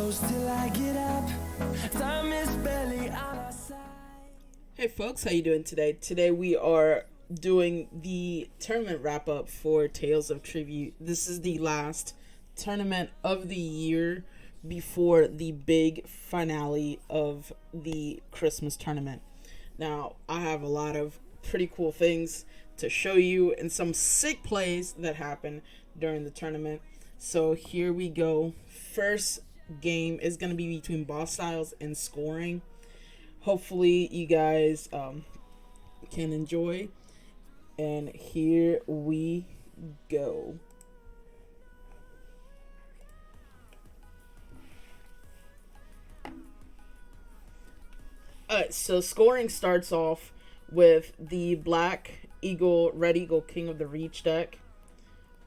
close till I get up. Time is barely on our side. Hey folks, how you doing today? Today we are doing the tournament wrap up for Tales of Tribute. This is the last tournament of the year before the big finale of the Christmas tournament. Now, I have a lot of pretty cool things to show you and some sick plays that happen during the tournament. So here we go. First game is going to be between Bostiles and Scoring. Hopefully you guys can enjoy. And here we go. Alright, so Scoring starts off with the Black Eagle, Red Eagle, King of the Reach deck.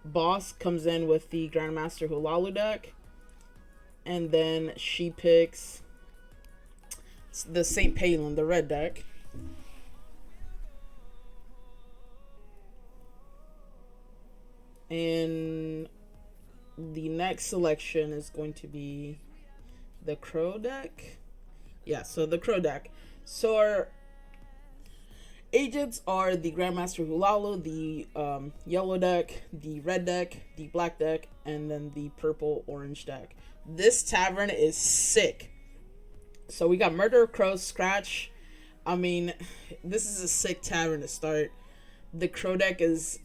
Boss comes in with the Grandmaster Hulalu deck. And then she picks the St. Palin, the red deck. And the next selection is going to be the Crow deck. Yeah, so the Crow deck. So our agents are the Grandmaster Hulalu, the yellow deck, the red deck, the black deck, and then the purple-orange deck. This tavern is sick. So we got Murder of Crows, Scratch. I mean, this is a sick tavern to start. The Crow deck is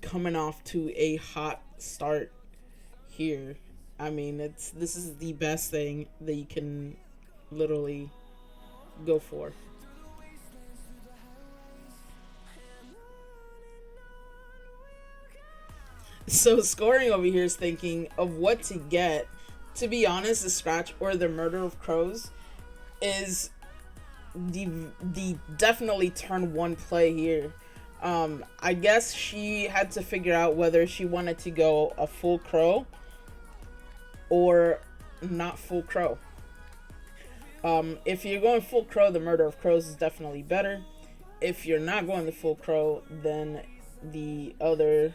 coming off to a hot start here. I mean, this is the best thing that you can literally go for. So Scoring over here is thinking of what to get. To be honest, the Scratch or the Murder of Crows is the definitely turn one play here. I guess she had to figure out whether she wanted to go a full Crow or not full Crow. If you're going full Crow, the Murder of Crows is definitely better. If you're not going the full Crow, then the other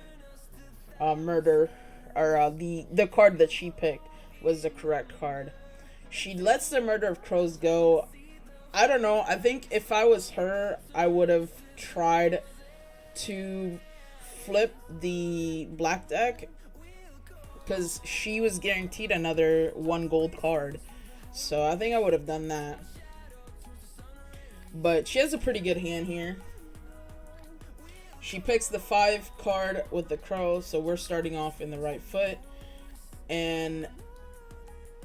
Murder, or the card that she picked was the correct card. She lets the Murder of Crows go. I don't know. I think if I was her, I would have tried to flip the black deck because she was guaranteed another 1 gold card. So I think I would have done that. But she has a pretty good hand here. She picks the 5 card with the Crow, so we're starting off in the right foot. And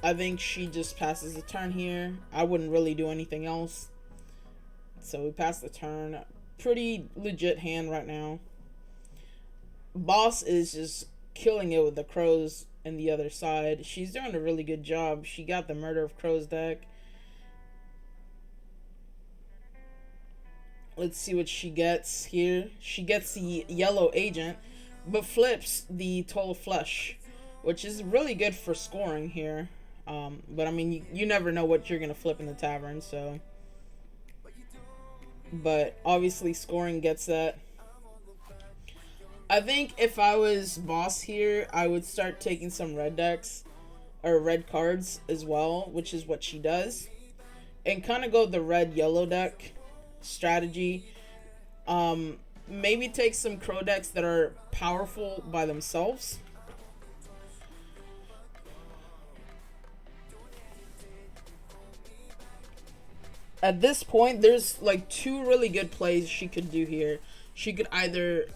I think she just passes the turn here. I wouldn't really do anything else. So we pass the turn. Pretty legit hand right now. Boss is just killing it with the Crows in the other side. She's doing a really good job. She got the Murder of Crows deck. Let's see what she gets here. She gets the yellow agent, but flips the Toll of Flesh, which is really good for Scoring here. But I mean, you never know what you're gonna flip in the tavern, so. But obviously, Scoring gets that. I think if I was boss here, I would start taking some red decks or red cards as well, which is what she does, and kind of go the red yellow deck strategy. Maybe take some Crow decks that are powerful by themselves. At this point, there's like 2 really good plays she could do here. She could either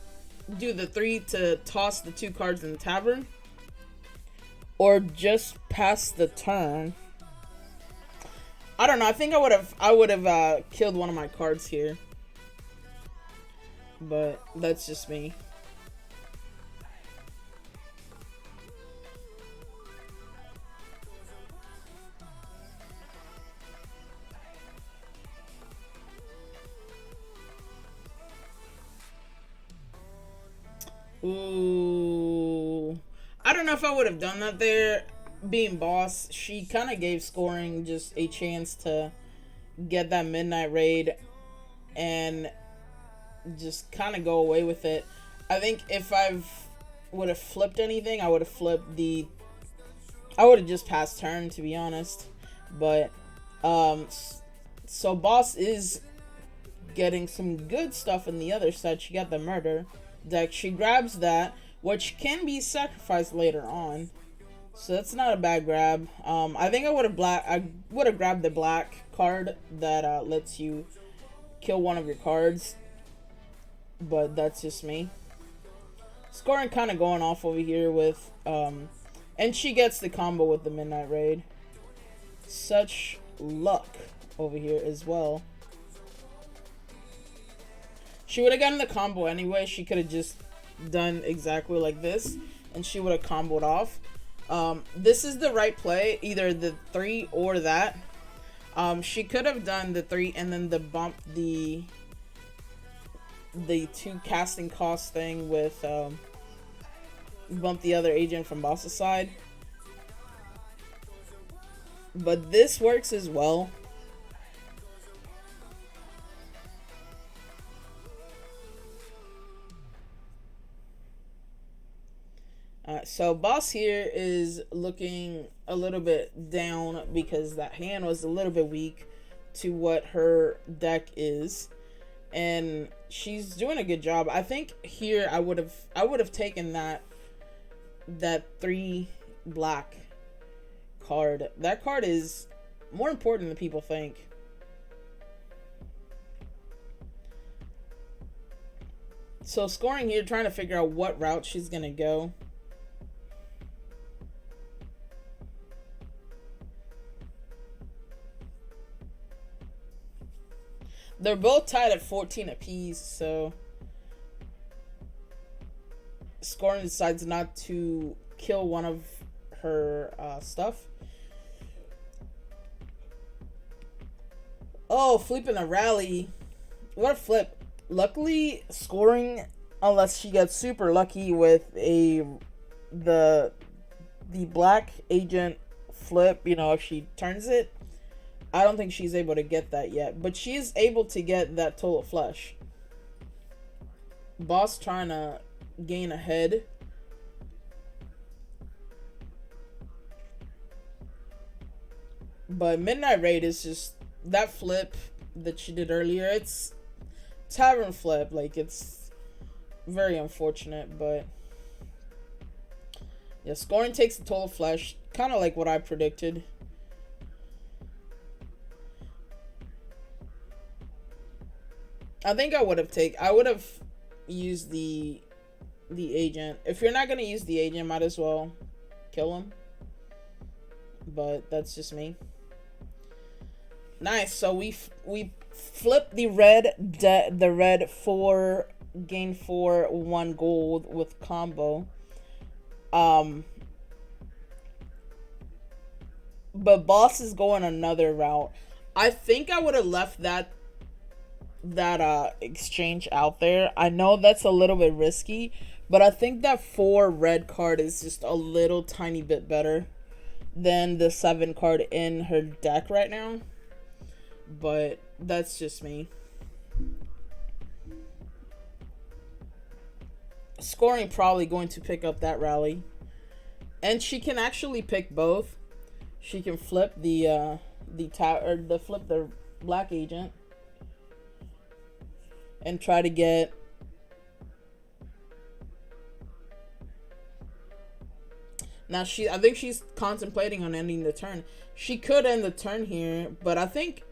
do the 3 to toss the 2 cards in the tavern, or just pass the turn. I don't know. I think I would have killed one of my cards here, but that's just me. Ooh. I don't know if I would have done that there. Being boss, she kind of gave Scoring just a chance to get that midnight raid and just kind of go away with it. I think if I would have flipped anything, I would have flipped the I would have just passed turn, to be honest. But, so Boss is getting some good stuff in the other side. She got the murder deck. She grabs that, which can be sacrificed later on. So that's not a bad grab. I think I would have grabbed the black card that lets you kill one of your cards. But that's just me. Scoring kind of going off over here with, and she gets the combo with the Midnight Raid. Such luck over here as well. She would have gotten the combo anyway. She could have just done exactly like this, and she would have comboed off. This is the right play, either the 3 or that. She could have done the 3 and then bump the 2 casting cost thing with bump the other agent from Boss's side. But this works as well. So Boss here is looking a little bit down because that hand was a little bit weak to what her deck is, and she's doing a good job. I think here I would have taken that 3 black card. That card is more important than people think. So scoring here, trying to figure out what route she's gonna go. They're both tied at 14 apiece, so Scoring decides not to kill one of her stuff. Oh, flipping a rally. What a flip. Luckily, Scoring, unless she gets super lucky with the black agent flip, you know, if she turns it, I don't think she's able to get that yet. But she is able to get that total flush. Boss trying to gain ahead. But Midnight Raid is just that flip that she did earlier. It's tavern flip. Like, it's very unfortunate, but yeah, Scoring takes the total flush. Kind of like what I predicted. I think I would have used the agent. If you're not gonna use the agent, might as well kill him. But that's just me. Nice. So we flip the red 4, gain 4, 1 gold with combo. But Boss is going another route. I think I would have left that exchange out there. I know that's a little bit risky, but I think that 4 red card is just a little tiny bit better than the 7 card in her deck right now. But that's just me. Scoring probably going to pick up that rally, and she can actually pick both. She can flip the black agent and try to get now. I think she's contemplating on ending the turn. She could end the turn here, but I think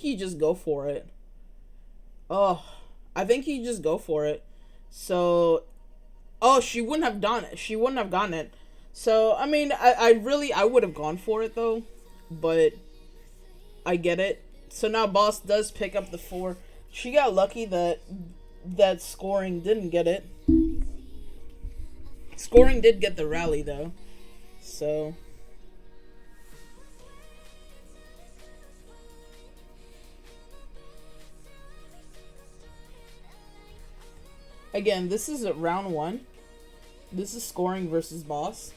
you just go for it. Oh, I think you just go for it. So, oh, she wouldn't have done it. She wouldn't have gotten it. So, I mean, I would have gone for it though, but I get it. So now Boss does pick up the 4. She got lucky that Scoring didn't get it. Scoring did get the rally though. So again, this is round 1. This is Scoring versus Boss.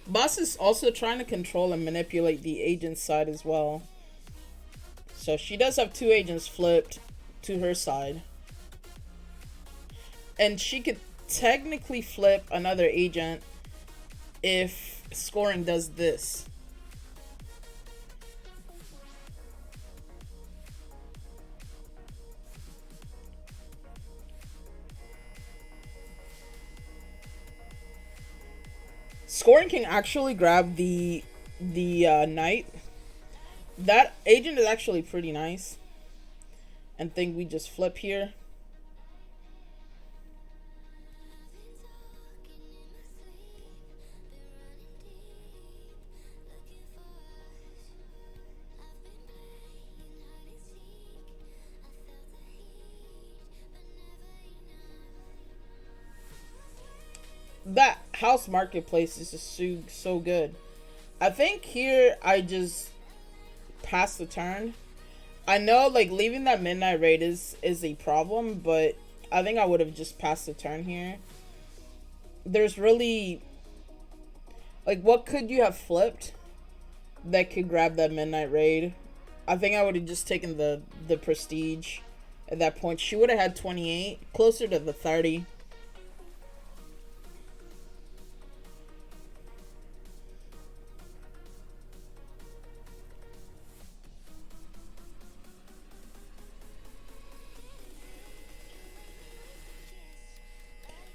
Boss is also trying to control and manipulate the agent side as well. So she does have two agents flipped to her side. And she could technically flip another agent if scoring does this. Scoring can actually grab the knight. That agent is actually pretty nice. And think we just flip here. That house marketplace is just so good. I think here I just pass the turn. I know like leaving that midnight raid is a problem, but I think I would have just passed the turn here. There's really like what could you have flipped that could grab that midnight raid? I think I would have just taken the prestige at that point. She would have had 28, closer to the 30.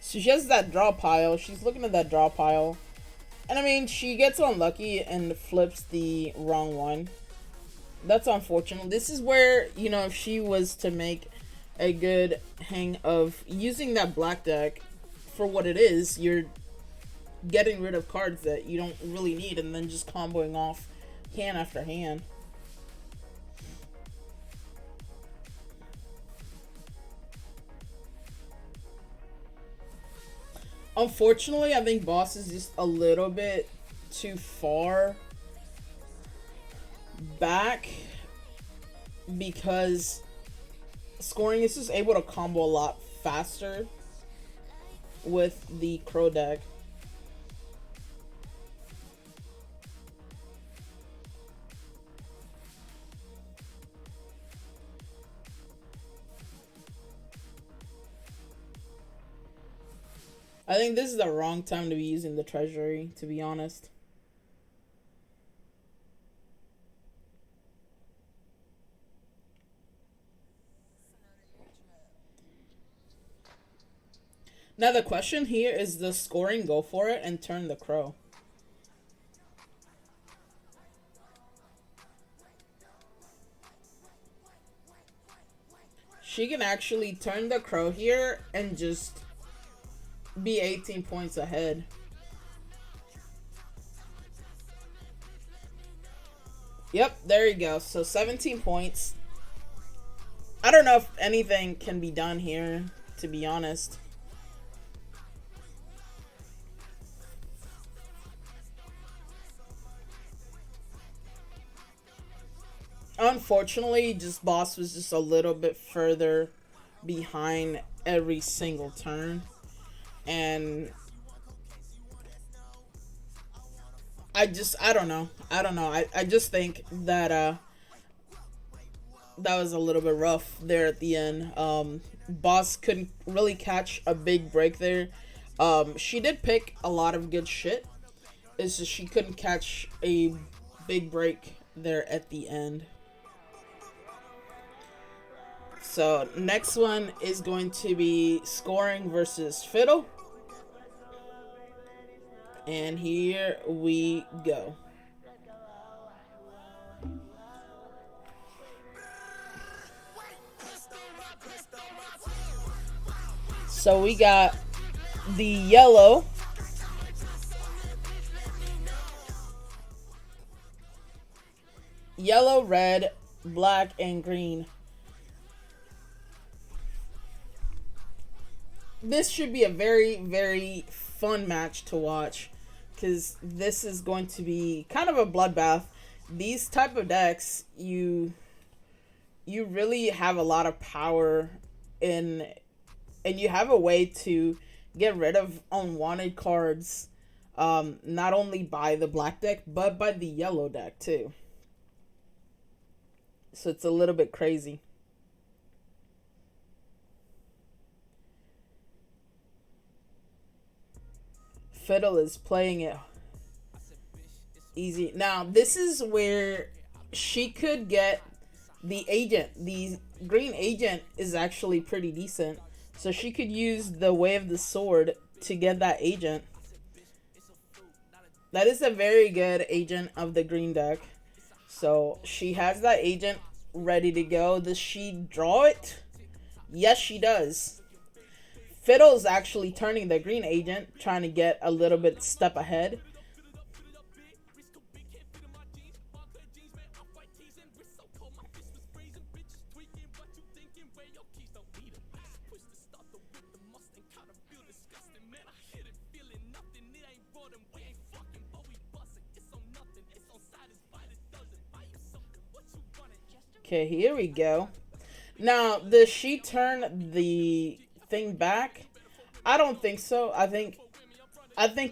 So she has that draw pile. She's looking at that draw pile. And I mean, she gets unlucky and flips the wrong one. That's unfortunate. This is where, you know, if she was to make a good hang of using that black deck for what it is, you're getting rid of cards that you don't really need and then just comboing off hand after hand. Unfortunately, I think Boss is just a little bit too far back because scoring is just able to combo a lot faster with the Crow deck. I think this is the wrong time to be using the treasury, to be honest. Now the question here is, does scoring go for it and turn the Crow? She can actually turn the Crow here and just be 18 points ahead. Yep, there you go. So 17 points. I don't know if anything can be done here, to be honest. Unfortunately, just Boss was just a little bit further behind every single turn. And I don't know. I just think that that was a little bit rough there at the end. Boss couldn't really catch a big break there. She did pick a lot of good shit. It's just she couldn't catch a big break there at the end. So next one is going to be scoring versus Fiddle. And here we go. So we got the yellow, red, black, and green. This should be a very, very fun match to watch, because this is going to be kind of a bloodbath. These type of decks, you really have a lot of power in, and you have a way to get rid of unwanted cards Not only by the black deck, but by the yellow deck too. So it's a little bit crazy. Fiddle is playing it easy. Now, this is where she could get the agent. The green agent is actually pretty decent. So she could use the Way of the Sword to get that agent. That is a very good agent of the green deck. So she has that agent ready to go. Does she draw it? Yes, she does. Fiddle's actually turning the green agent, trying to get a little bit step ahead. Okay, here we go. Now, does she turn the thing back? I don't think so. I think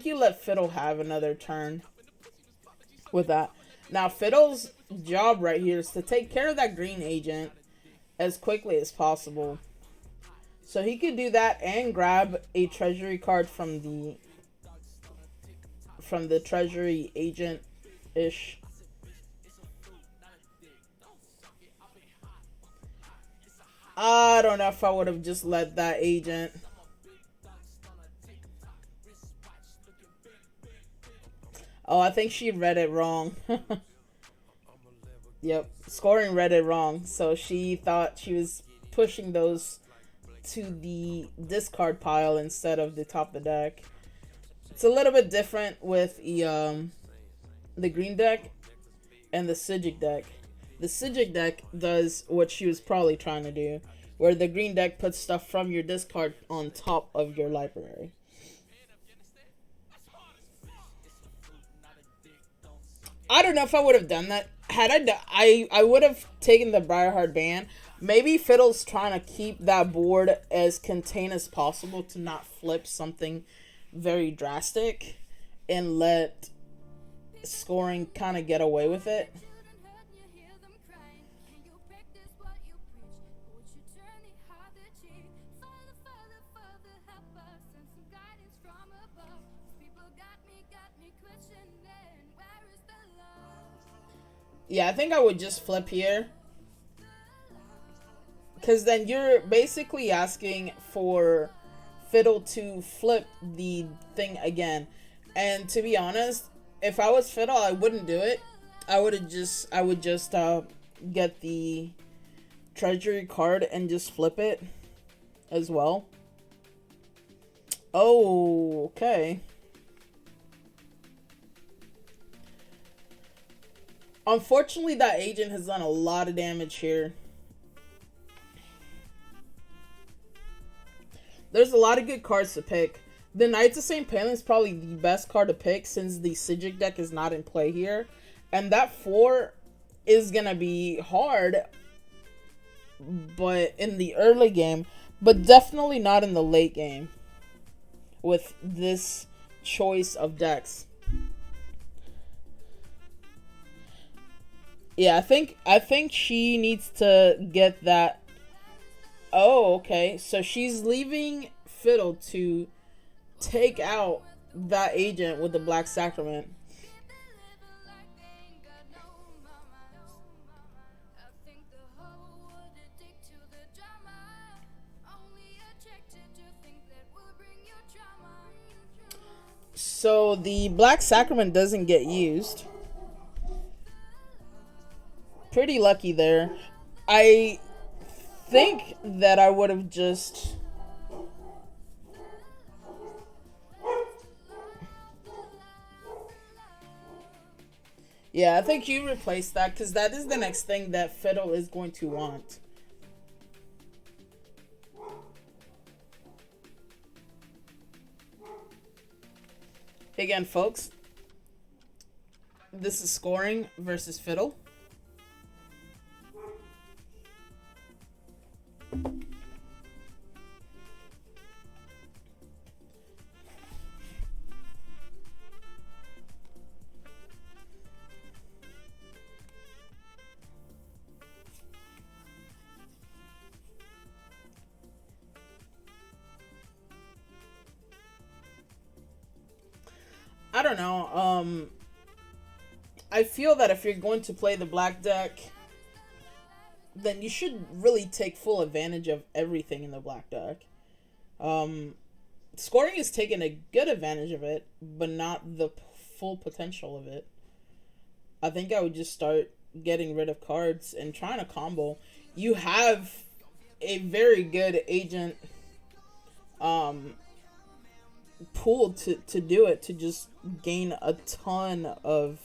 you let Fiddle have another turn with that. Now, Fiddle's job right here is to take care of that green agent as quickly as possible. So he could do that and grab a treasury card from the treasury agent-ish. I don't know if I would have just let that agent. Oh, I think she read it wrong. Yep, scoring read it wrong. So she thought she was pushing those to the discard pile instead of the top of the deck. It's a little bit different with the green deck and the Sigic deck. The Sigic deck does what she was probably trying to do, where the green deck puts stuff from your discard on top of your library. I don't know if I would have done that. Had I would have taken the Briarheart ban. Maybe Fiddle's trying to keep that board as contained as possible to not flip something very drastic and let scoring kind of get away with it. Yeah, I think I would just flip here. Because then you're basically asking for Fiddle to flip the thing again. And to be honest, if I was Fiddle, I wouldn't do it. I would just get the treasury card and just flip it as well. Oh, okay. Unfortunately, that agent has done a lot of damage here. There's a lot of good cards to pick. The Knights of St. Palin is probably the best card to pick since the Sigic deck is not in play here. And that 4 is going to be hard, but in the early game, but definitely not in the late game with this choice of decks. Yeah, I think she needs to get that. Oh, okay. So she's leaving Fiddle to take out that agent with the Black Sacrament. So the Black Sacrament doesn't get used. Pretty lucky there. I think that I would have just... Yeah, I think you replace that because that is the next thing that Fiddle is going to want. Again, folks, this is scoring versus Fiddle. don't know. I feel that if you're going to play the black deck, then you should really take full advantage of everything in the black deck. Scoring is taking a good advantage of it, but not the full potential of it. I think I would just start getting rid of cards and trying to combo. You have a very good agent pool to do it, to just gain a ton of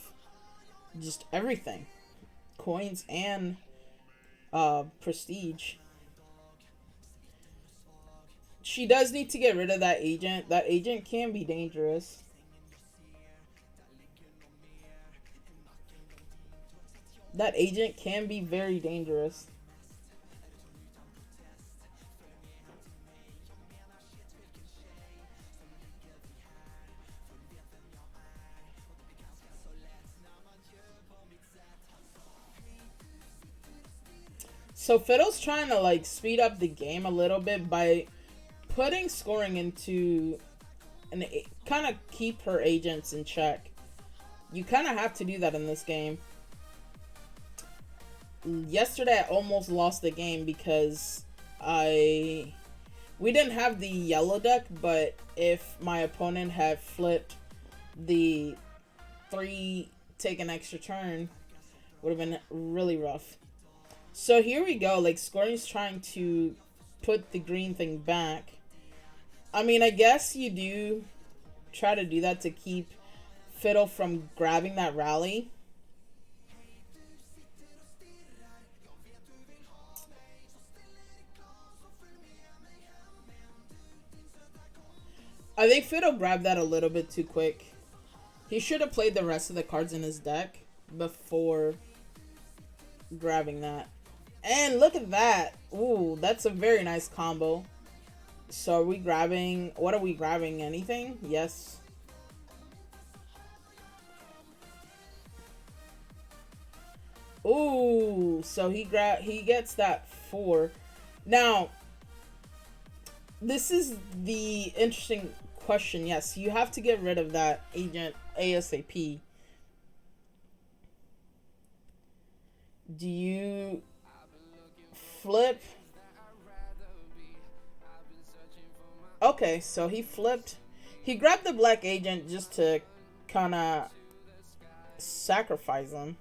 just everything. Coins and prestige. She does need to get rid of that agent. That agent can be dangerous. That agent can be very dangerous. So Fiddle's trying to like speed up the game a little bit by putting scoring into and kind of keep her agents in check. You kind of have to do that in this game. Yesterday I almost lost the game because we didn't have the yellow deck, but if my opponent had flipped the 3 take an extra turn, would have been really rough. So here we go, like scoring's trying to put the green thing back. I mean, I guess you do try to do that to keep Fiddle from grabbing that rally. I think Fiddle grabbed that a little bit too quick. He should have played the rest of the cards in his deck before grabbing that. And look at that. Ooh, that's a very nice combo. So are we grabbing... What are we grabbing? Anything? Yes. Ooh, so he gets that 4. Now, this is the interesting question. Yes, you have to get rid of that agent ASAP. Do you flip? Okay, so he flipped. He grabbed the black agent just to kind of sacrifice him.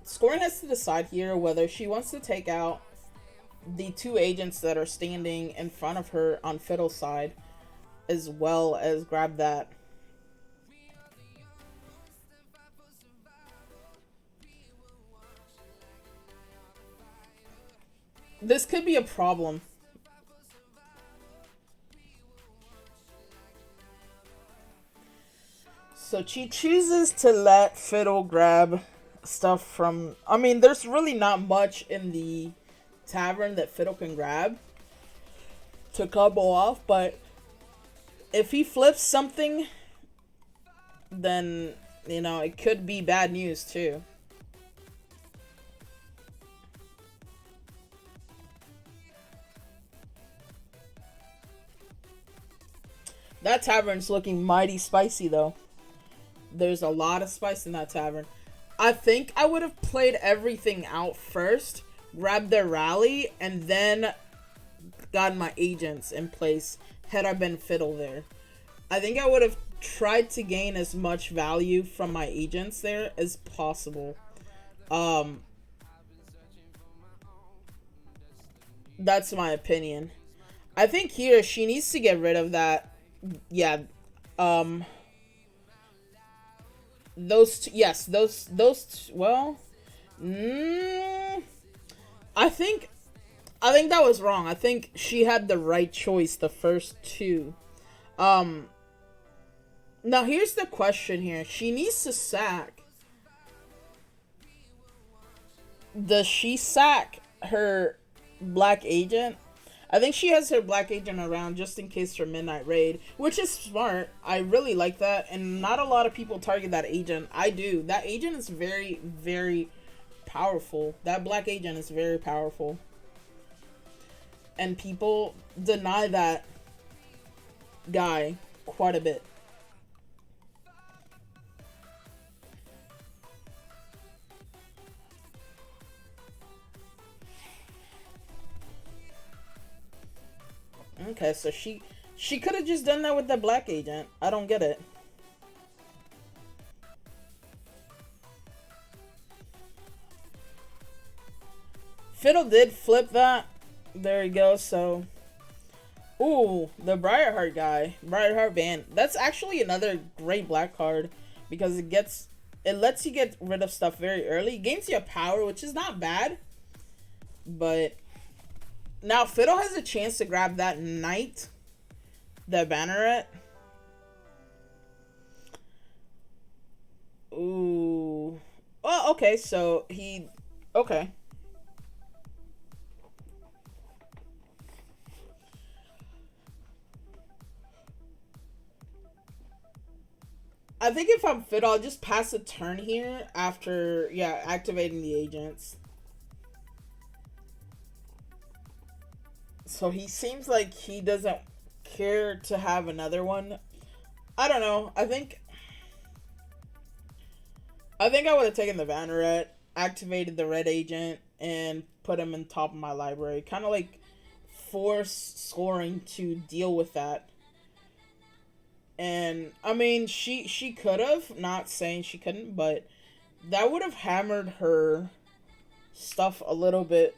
Scoring has to decide here whether she wants to take out the 2 agents that are standing in front of her on Fiddle's side, as well as grab that. This could be a problem. So she chooses to let Fiddle grab stuff from... I mean, there's really not much in the tavern that Fiddle can grab to combo off, but if he flips something, then, you know, it could be bad news too. That tavern's looking mighty spicy, though. There's a lot of spice in that tavern. I think I would have played everything out first, grabbed their rally, and then gotten my agents in place had I been Fiddle there. I think I would have tried to gain as much value from my agents there as possible. That's my opinion. I think here she needs to get rid of that. Yeah, well, I think that was wrong. I think she had the right choice the first 2. Now here's the question here. She needs to sack. Does she sack her black agent? I think she has her black agent around just in case for midnight raid, which is smart. I really like that, and not a lot of people target that agent. I do. That agent is very, very powerful. That black agent is very powerful. and people deny that guy quite a bit. Okay, so she could have just done that with the black agent. I don't get it. Fiddle did flip that. There you go. So, ooh, the Briarheart guy, Briarheart band. That's actually another great black card because it lets you get rid of stuff very early. It gains you a power, which is not bad. But now Fiddle has a chance to grab that knight, the banneret. Ooh. Oh, okay. So okay. I think if I'm Fiddle, I'll just pass a turn here after, yeah, activating the agents. So he seems like he doesn't care to have another one. I don't know. I think I would have taken the Banneret, activated the red agent, and put him in top of my library. Kind of like force scoring to deal with that. And I mean, she could have, not saying she couldn't, but that would have hammered her stuff a little bit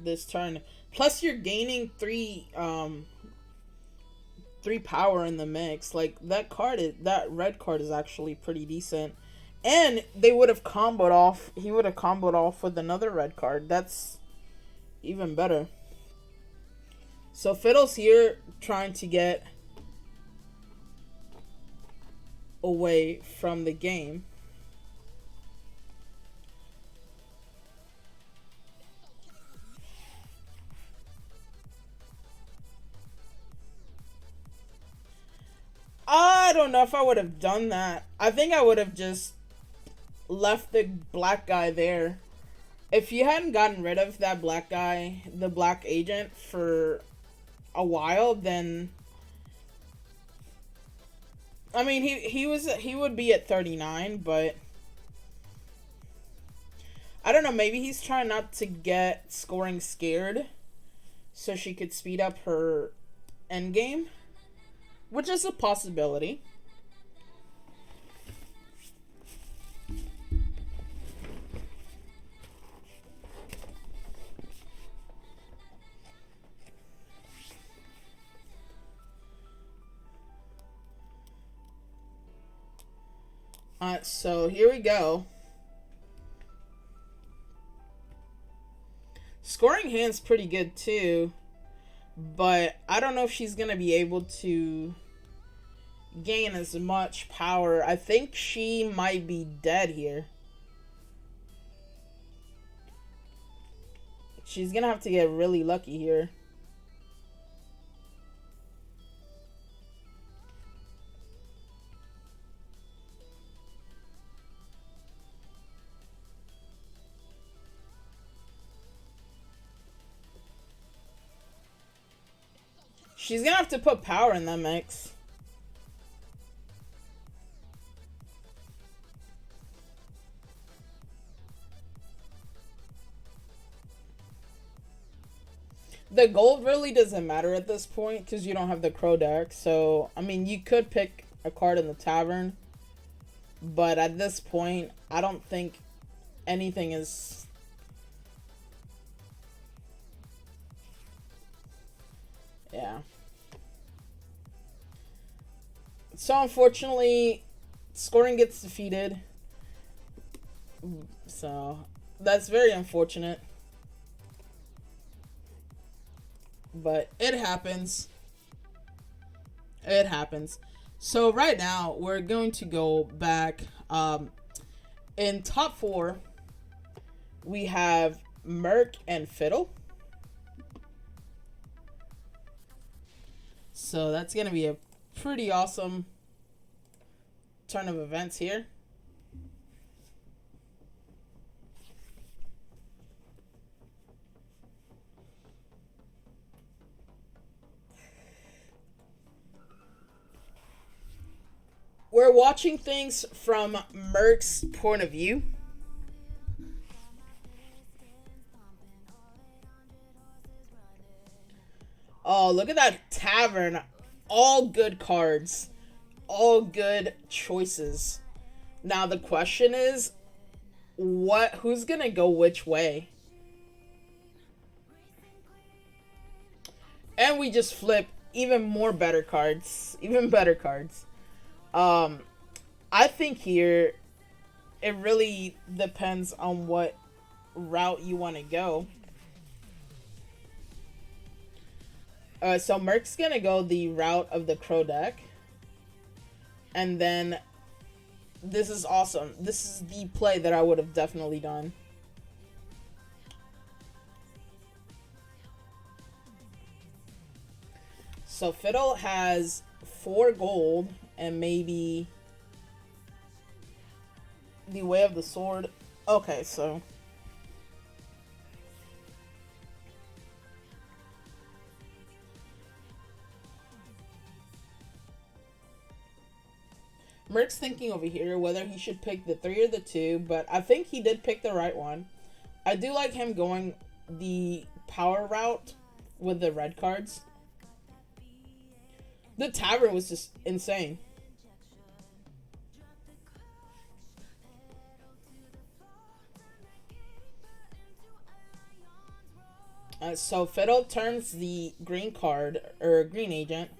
this turn. Plus, you're gaining three power in the mix. Like that red card is actually pretty decent. And they would have comboed off. He would have comboed off with another red card. That's even better. So Fiddle's here trying to get away from the game. I don't know if I would have done that. I think I would have just left the black guy there. If you hadn't gotten rid of that black guy, the black agent, for a while, then I mean he would be at 39, but I don't know, maybe he's trying not to get scoring scared so she could speed up her end game, which is a possibility. So here we go. Scoring hand's pretty good too, but I don't know if she's gonna be able to gain as much power. I think she might be dead here. She's gonna have to get really lucky here. She's gonna have to put power in that mix. The gold really doesn't matter at this point because you don't have the Crow deck. So, I mean, you could pick a card in the tavern. But at this point, I don't think anything is... Yeah. So, unfortunately, scoring gets defeated. So, that's very unfortunate. But it happens. It happens. So right now we're going to go back. In top 4, we have Mirk and Fiddle. So that's gonna be a pretty awesome turn of events here. we're watching things from Mirk's point of view. Oh, look at that tavern. All good cards. All good choices. Now the question is, who's gonna go which way? And we just flip even more better cards. Even better cards. I think here it really depends on what route you want to go. So Mirk's gonna go the route of the Crow deck. And then this is awesome. This is the play that I would have definitely done. So Fiddle has 4 gold and maybe the Way of the Sword. Okay, so Mirk's thinking over here whether he should pick the 3 or the 2, but I think he did pick the right one. I do like him going the power route with the red cards. The tavern was just insane. So Fiddle turns the green card, or green agent,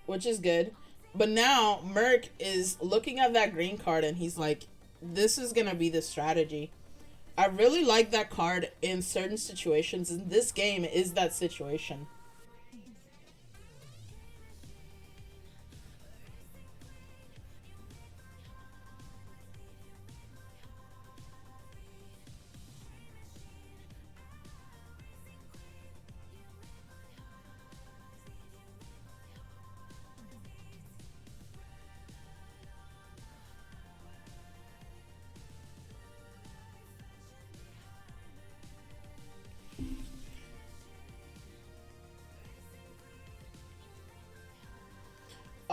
which is good. But now Mirk is looking at that green card and he's like, this is going to be the strategy. I really like that card in certain situations, and this game is that situation.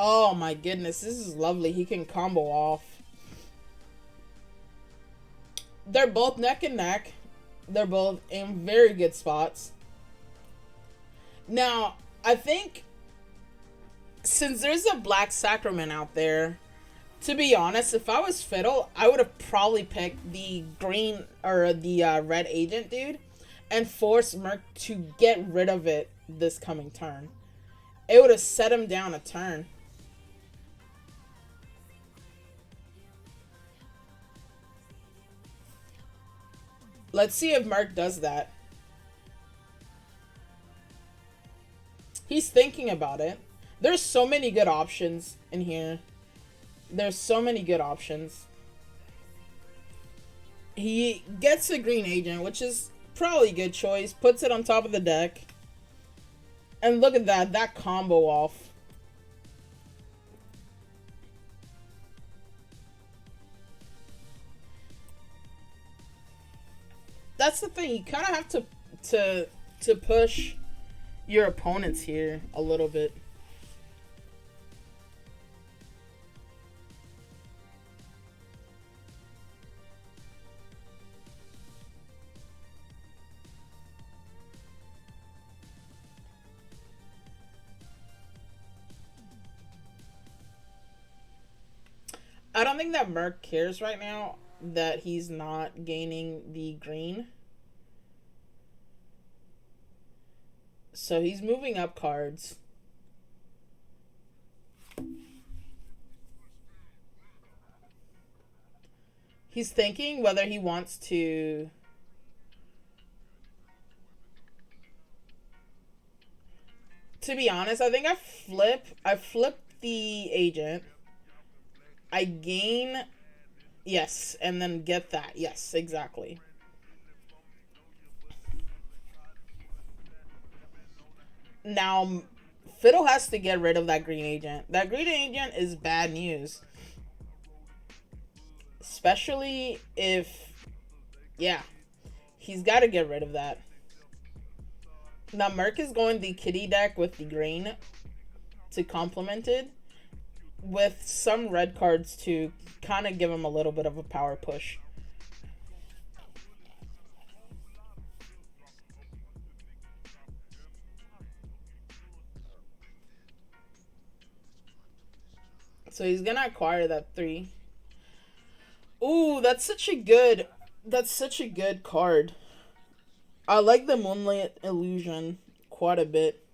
Oh my goodness, this is lovely. He can combo off. They're both neck and neck. They're both in very good spots. Now, I think since there's a Black Sacrament out there, to be honest, if I was Fiddle, I would have probably picked the green or the red agent dude and forced Mirk to get rid of it this coming turn. It would have set him down a turn. Let's see if Mirk does that. He's thinking about it. There's so many good options in here. There's so many good options. He gets a green agent, which is probably a good choice. Puts it on top of the deck. And look at that. That combo off. That's the thing. You kind of have to push your opponents here a little bit. I don't think that Mirk cares right now that he's not gaining the green. So he's moving up cards. He's thinking whether he wants to... To be honest, I think I flip the agent. I gain... Yes, and then get that. Yes, exactly. Now, Fiddle has to get rid of that green agent. That green agent is bad news. Especially if... Yeah. He's got to get rid of that. Now, Mirk is going the kitty deck with the green to complement it. with some red cards to kind of give him a little bit of a power push. So he's gonna acquire that 3. Ooh, that's such a good card. I like the Moonlight Illusion quite a bit.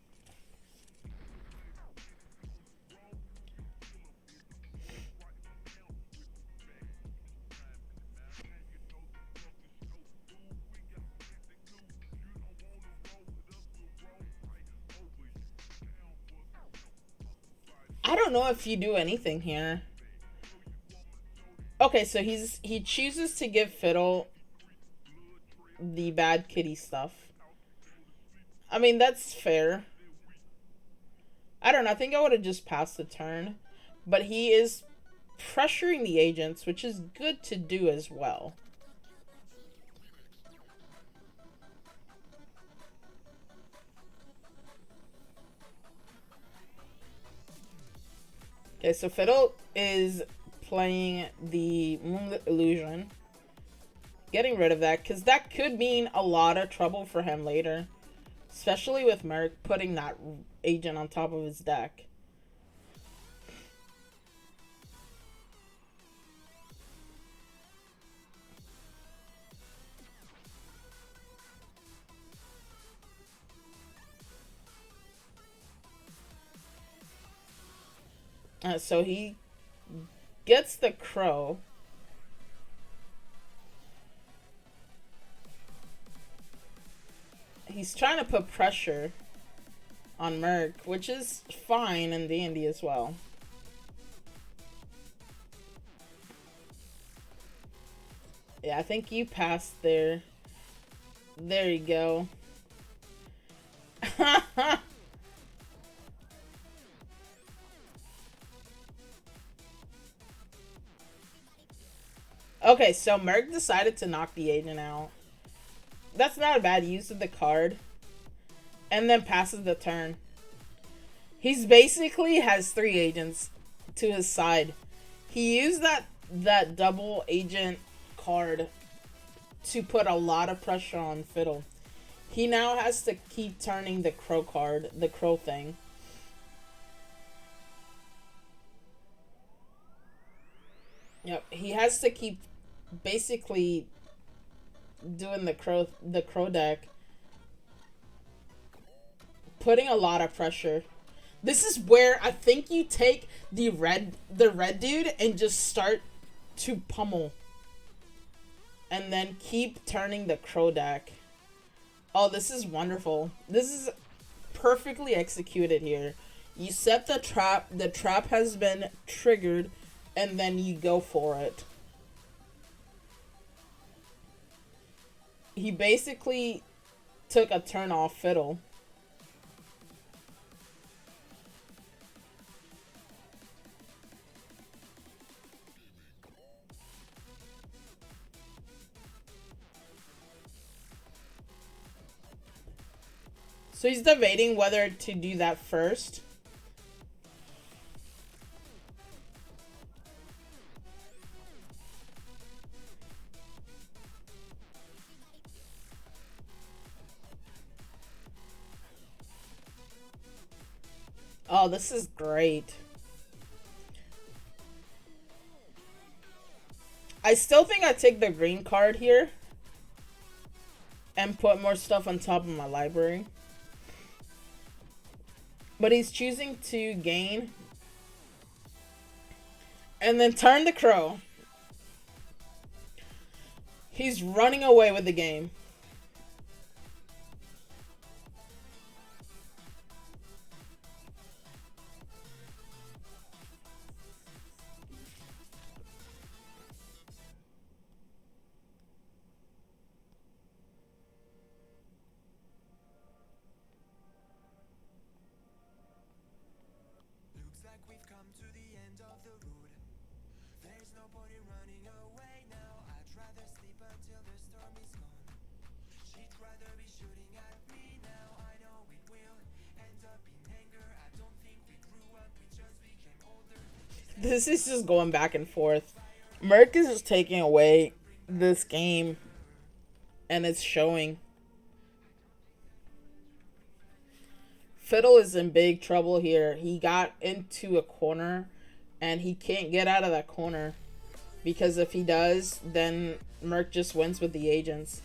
I don't know if you do anything here. Okay, so he chooses to give Fiddle the bad kitty stuff. I mean, that's fair. I don't know. I think I would have just passed the turn. But he is pressuring the agents, which is good to do as well. Okay, so Fiddle is playing the Moonlit Illusion. Getting rid of that, because that could mean a lot of trouble for him later. Especially with Mirk putting that agent on top of his deck. So he gets the crow. He's trying to put pressure on Mirk, which is fine and dandy as well. Yeah, I think you passed there. There you go. Okay, so Mirk decided to knock the agent out. That's not a bad use of the card. And then passes the turn. He's basically has 3 agents to his side. He used that double agent card to put a lot of pressure on Fiddle. He now has to keep turning the crow card, the crow thing. Yep, he has to keep basically doing the crow deck, putting a lot of pressure. This is where I think you take the red dude and just start to pummel. And then keep turning the crow deck. Oh, this is wonderful. This is perfectly executed here. You set the trap has been triggered, and then you go for it. He basically took a turn off Fiddle. So he's debating whether to do that first. Oh, this is great. I still think I take the green card here and put more stuff on top of my library. But he's choosing to gain and then turn the crow. He's running away with the game. This is just going back and forth. Mirk is just taking away this game, and it's showing. Fiddle is in big trouble here. He got into a corner, and he can't get out of that corner. Because if he does, then Mirk just wins with the agents.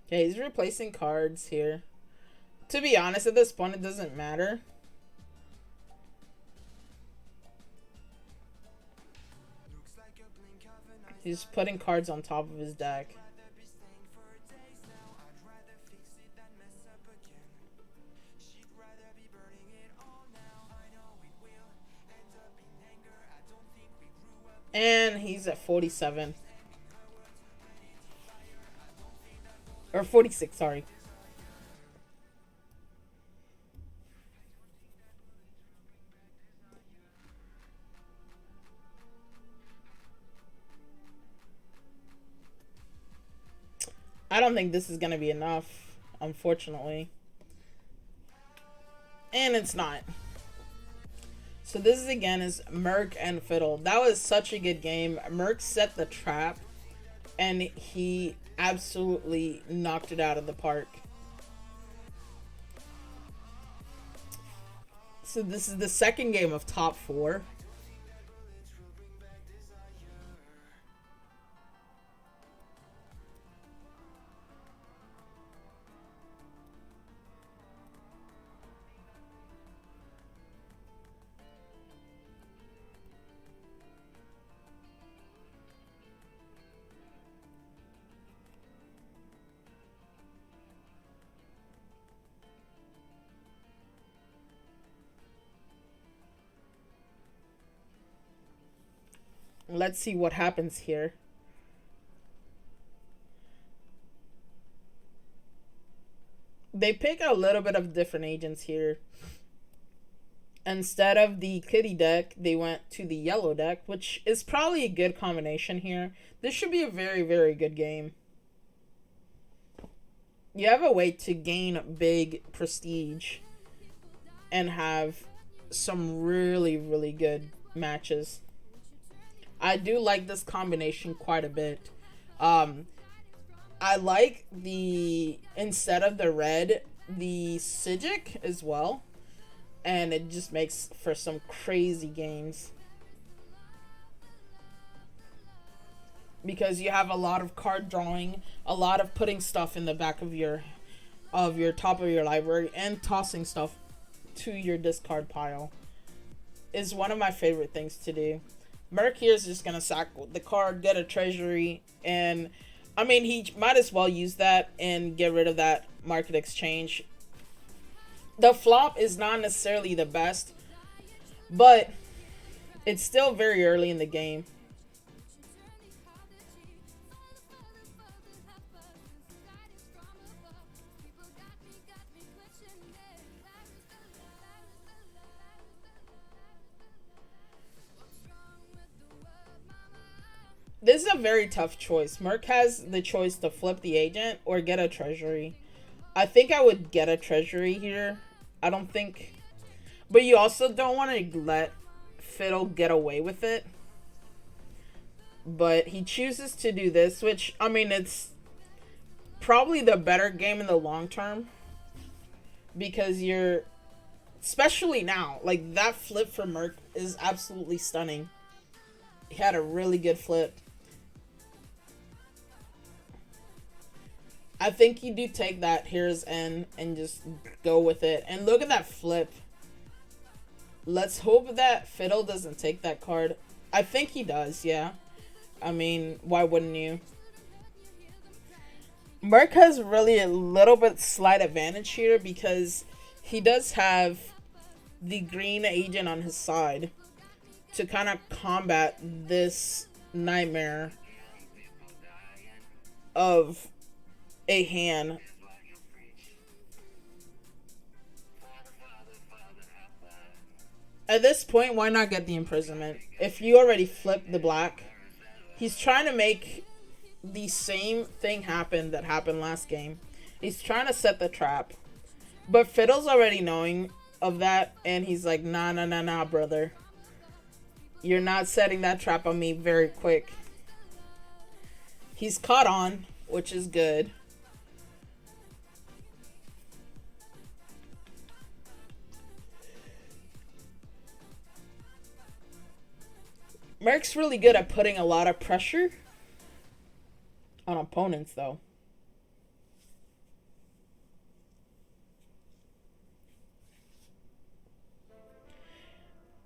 Okay, he's replacing cards here. To be honest, at this point, it doesn't matter. He's putting cards on top of his deck. And he's at 47. Or 46, sorry. I don't think this is going to be enough, unfortunately. And it's not. So this is again is Mirk and Fiddle. That was such a good game. Mirk set the trap, and he absolutely knocked it out of the park. So this is the second game of top 4. Let's see what happens here. They pick a little bit of different agents here. Instead of the kitty deck, they went to the yellow deck, which is probably a good combination here. This should be a very, very good game. You have a way to gain big prestige and have some really, really good matches. I do like this combination quite a bit. I like the, instead of the red, the Sijic as well. And it just makes for some crazy games. Because you have a lot of card drawing, a lot of putting stuff in the back of your top of your library, and tossing stuff to your discard pile is one of my favorite things to do. Mirk here is just going to sack the card, get a treasury, and I mean, he might as well use that and get rid of that market exchange. The flop is not necessarily the best, but it's still very early in the game. This is a very tough choice. Mirk has the choice to flip the agent or get a treasury. I think I would get a treasury here. I don't think... But you also don't want to let Fiddle get away with it. But he chooses to do this, which, I mean, it's probably the better game in the long term. Because you're... Especially now. Like, that flip for Mirk is absolutely stunning. He had a really good flip. I think you do take that here's N and just go with it. And look at that flip. Let's hope that Fiddle doesn't take that card. I think he does, yeah. I mean, why wouldn't you? Mirk has really a little bit slight advantage here because he does have the green agent on his side to kind of combat this nightmare of a hand. At this point, why not get the imprisonment? If you already flipped the black, he's trying to make the same thing happen that happened last game. He's trying to set the trap. But Fiddle's already knowing of that, and he's like, nah, nah, nah, nah, brother. You're not setting that trap on me very quick. He's caught on, which is good. Mirk's really good at putting a lot of pressure on opponents, though.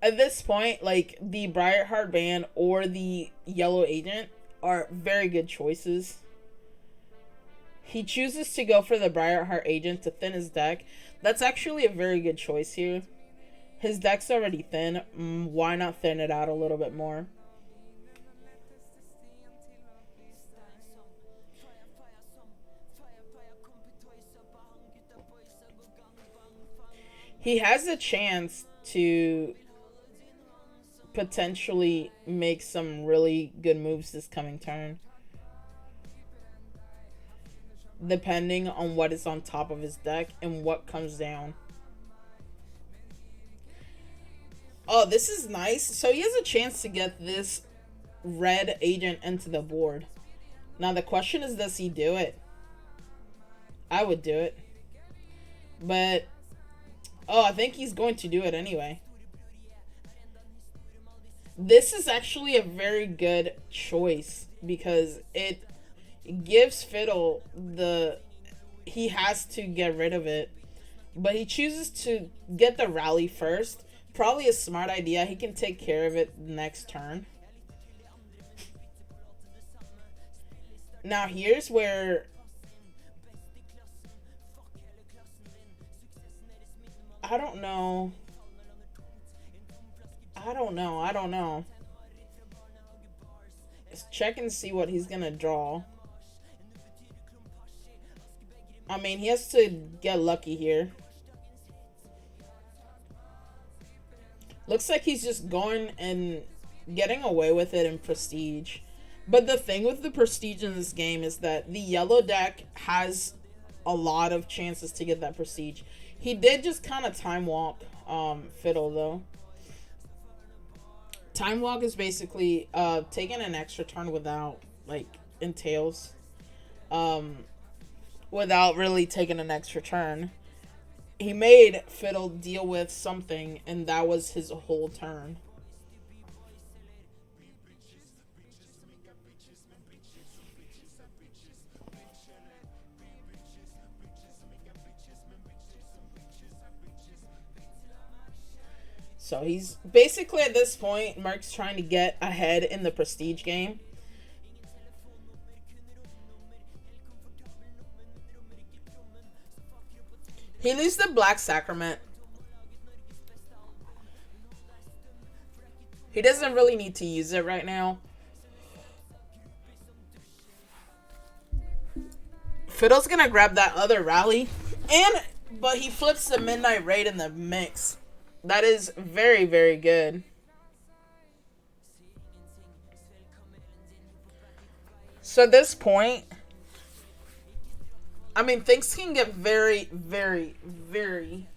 At this point, like, the Briarheart Band or the Yellow Agent are very good choices. He chooses to go for the Briarheart Agent to thin his deck. That's actually a very good choice here. His deck's already thin. Why not thin it out a little bit more? He has a chance to potentially make some really good moves this coming turn, depending on what is on top of his deck and what comes down. Oh, this is nice. So he has a chance to get this red agent into the board. Now the question is, does he do it? I would do it. But, oh, I think he's going to do it anyway. This is actually a very good choice because it gives Fiddle the... He has to get rid of it. But he chooses to get the rally first. Probably a smart idea. He can take care of it next turn. Now here's where... I don't know. Let's check and see what he's gonna draw. I mean, he has to get lucky here. Looks like he's just going and getting away with it in Prestige. But the thing with the Prestige in this game is that the yellow deck has a lot of chances to get that Prestige. He did just kind of time walk Fiddle, though. Time walk is basically taking an extra turn without, like, entails. Without really taking an extra turn. He made Fiddle deal with something, and that was his whole turn. So he's basically at this point, Mirk's trying to get ahead in the Prestige game. He leaves the Black Sacrament. He doesn't really need to use it right now. Fiddle's gonna grab that other rally. But he flips the Midnight Raid in the mix. That is very, very good. So at this point, I mean, things can get very, very, very,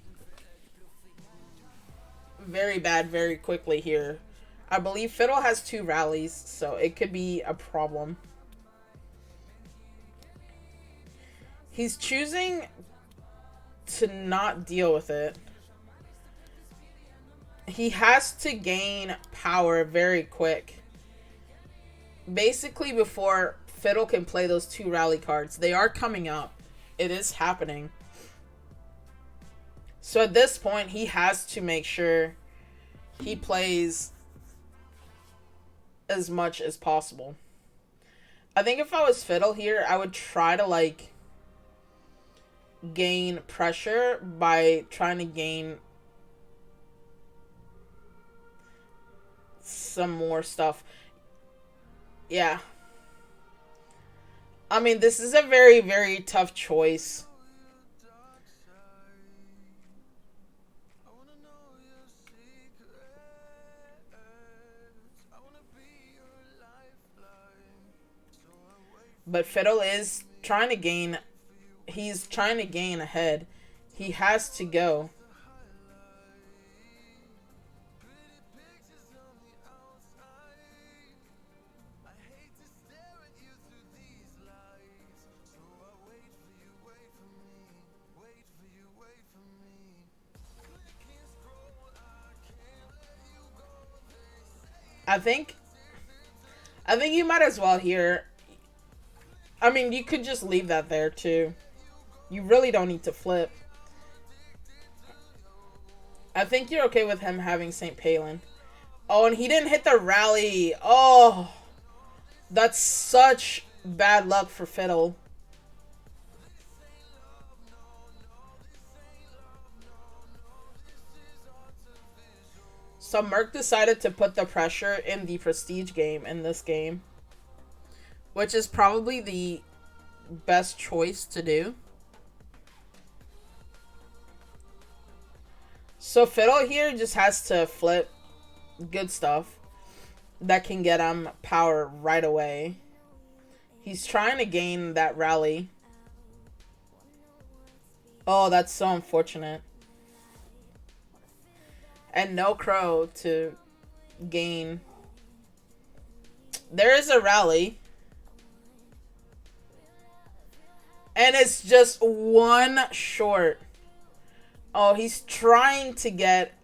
very bad very quickly here. I believe Fiddle has 2 rallies, so it could be a problem. He's choosing to not deal with it. He has to gain power very quick. Basically, before Fiddle can play those 2 rally cards. They are coming up. It is happening. So at this point, he has to make sure he plays as much as possible. I think if I was Fiddle here, I would try to, like, gain pressure by trying to gain some more stuff. Yeah. I mean, this is a very, very tough choice. But Fiddle is trying to gain. He's trying to gain ahead. He has to go. I think you might as well here. I mean, you could just leave that there too. You really don't need to flip. I think you're okay with him having St. Palin. Oh, and he didn't hit the rally. Oh, that's such bad luck for Fiddle. So Mirk decided to put the pressure in the prestige game in this game, which is probably the best choice to do. So Fiddle here just has to flip good stuff that can get him power right away. He's trying to gain that rally. Oh, that's so unfortunate. And no crow to gain. There is a rally. And it's just one short. Oh, he's trying to get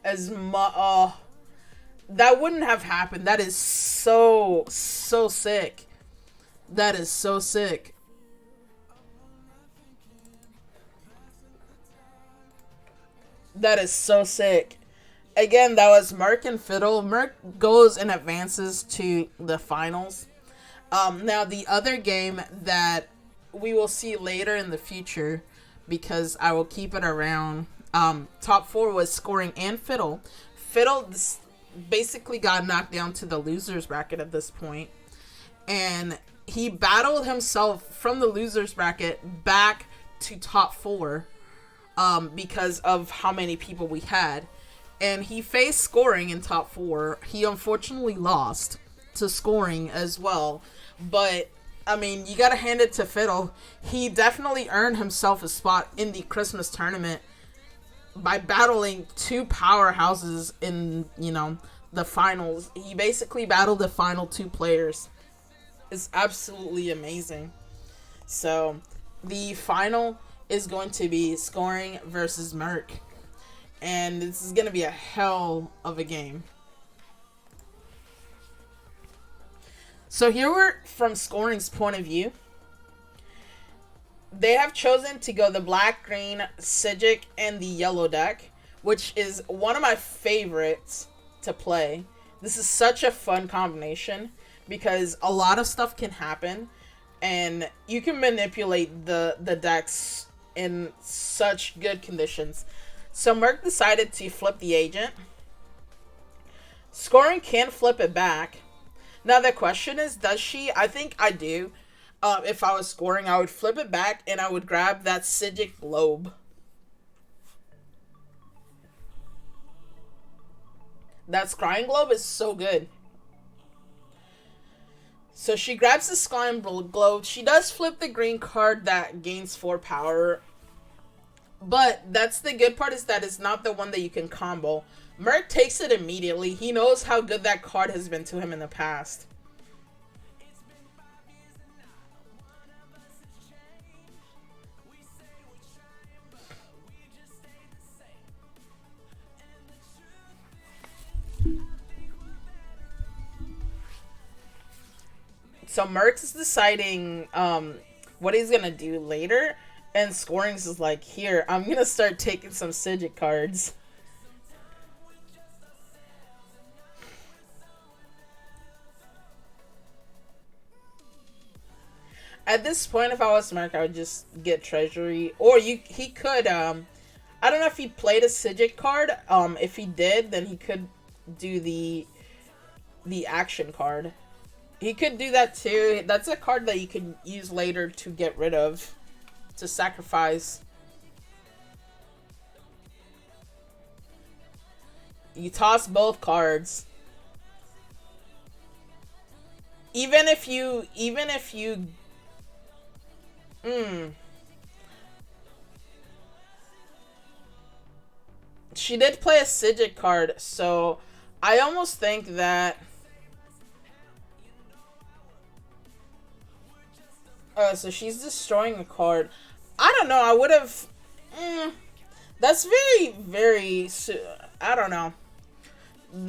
as much. Oh, that wouldn't have happened. That is so sick. That is so sick. That is so sick. Again, that was Mirk and Fiddle. Mirk goes and advances to the finals. Now, the other game that we will see later in the future, because I will keep it around, top 4 was Scoring and Fiddle. Fiddle basically got knocked down to the loser's bracket at this point. And he battled himself from the loser's bracket back to top 4 because of how many people we had. And he faced Scoring in top 4. He unfortunately lost to Scoring as well. But, I mean, you gotta hand it to Fiddle. He definitely earned himself a spot in the Christmas tournament by battling 2 powerhouses in, the finals. He basically battled the final 2 players. It's absolutely amazing. So, the final is going to be Scoring versus Mirk. And this is going to be a hell of a game. So here we're from Scoring's point of view. They have chosen to go the black, green, Sigic, and the yellow deck, which is one of my favorites to play. This is such a fun combination because a lot of stuff can happen and you can manipulate the decks in such good conditions. So Mirk decided to flip the agent. Scoring can flip it back. Now the question is, does she? I think I do. If I was Scoring, I would flip it back and I would grab that Sigic Globe. That Scrying Globe is so good. So she grabs the Scrying Globe. She does flip the green card that gains 4 power. But that's the good part, is that it's not the one that you can combo. Mirk takes it immediately. He knows how good that card has been to him in the past. So Mirk's deciding what he's gonna do later. And Scoring's is like, here, I'm gonna start taking some Sigic cards. At this point, if I was Mirk, I would just get Treasury. Or he could, I don't know if he played a Sigic card. If he did, then he could do the action card. He could do that too. That's a card that you can use later to get rid of. To sacrifice. You toss both cards. Even if you Mm. She did play a Sigil card, so I almost think that... so she's destroying a card. I don't know, I would have... that's very... I don't know.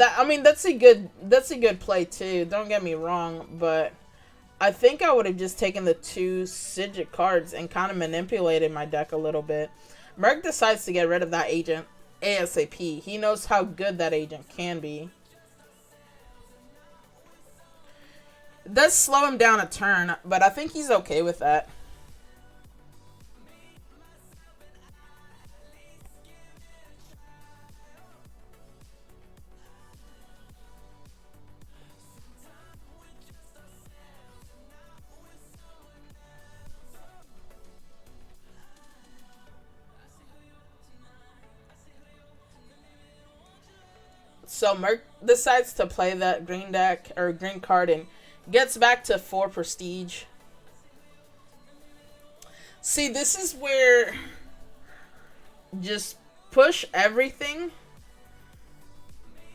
I mean, that's a good play, too. Don't get me wrong, but... I think I would have just taken the 2 Sigil cards and kind of manipulated my deck a little bit. Mirk decides to get rid of that agent ASAP. He knows how good that agent can be. It does slow him down a turn, but I think he's okay with that. So Mirk decides to play that green deck or green card and gets back to 4 prestige. See, this is where just push everything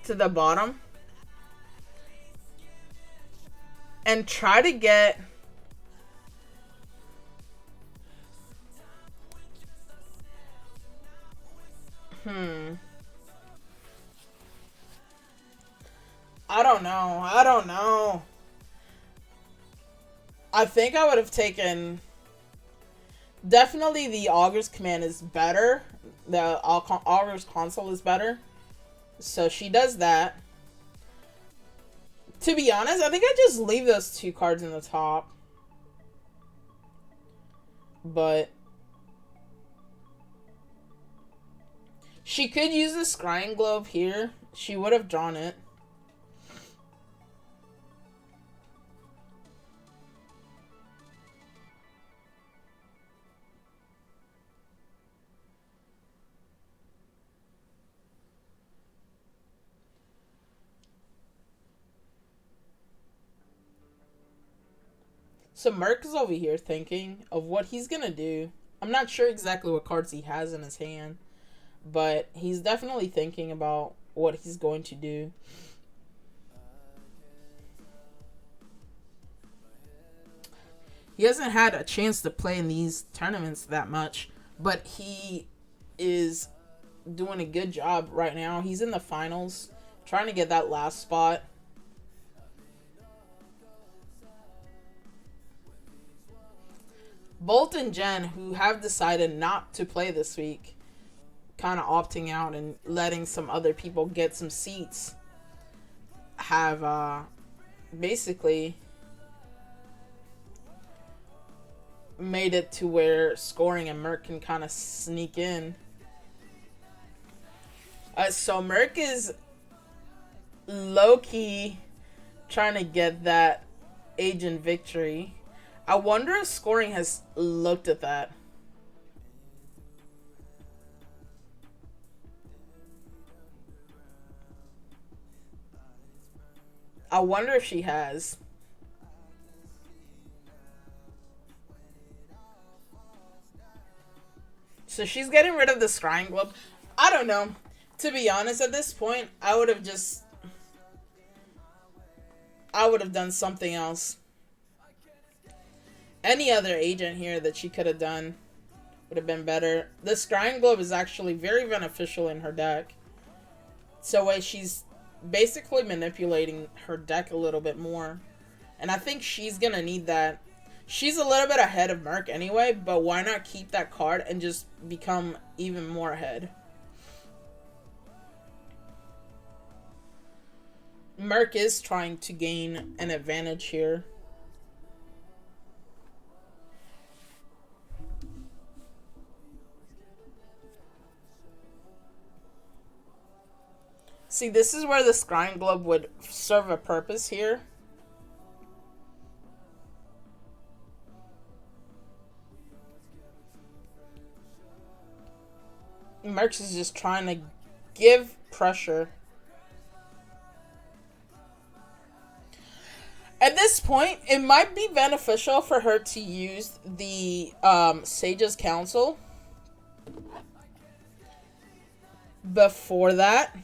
to the bottom and try to get I don't know. I think I would have taken... Definitely the Augur's command is better. The Augur's console is better. So she does that. To be honest, I think I just leave those 2 cards in the top. But... she could use the Scrying Globe here. She would have drawn it. So Mirk is over here thinking of what he's going to do. I'm not sure exactly what cards he has in his hand, but he's definitely thinking about what he's going to do. He hasn't had a chance to play in these tournaments that much, but he is doing a good job right now. He's in the finals, trying to get that last spot. Bolt and Jen, who have decided not to play this week, kind of opting out and letting some other people get some seats, have basically made it to where Scoring and Mirk can kind of sneak in. So Mirk is low-key trying to get that agent victory. I wonder if Scoring has looked at that. I wonder if she has. So she's getting rid of the Scrying Globe. I don't know. To be honest, at this point, I would have done something else. Any other agent here that she could have done would have been better. The Scrying Globe is actually very beneficial in her deck. So she's basically manipulating her deck a little bit more. And I think she's going to need that. She's a little bit ahead of Mirk anyway, but why not keep that card and just become even more ahead? Mirk is trying to gain an advantage here. See, this is where the Scrying Globe would serve a purpose here. Mirk is just trying to give pressure. At this point, it might be beneficial for her to use the Sage's Council before that.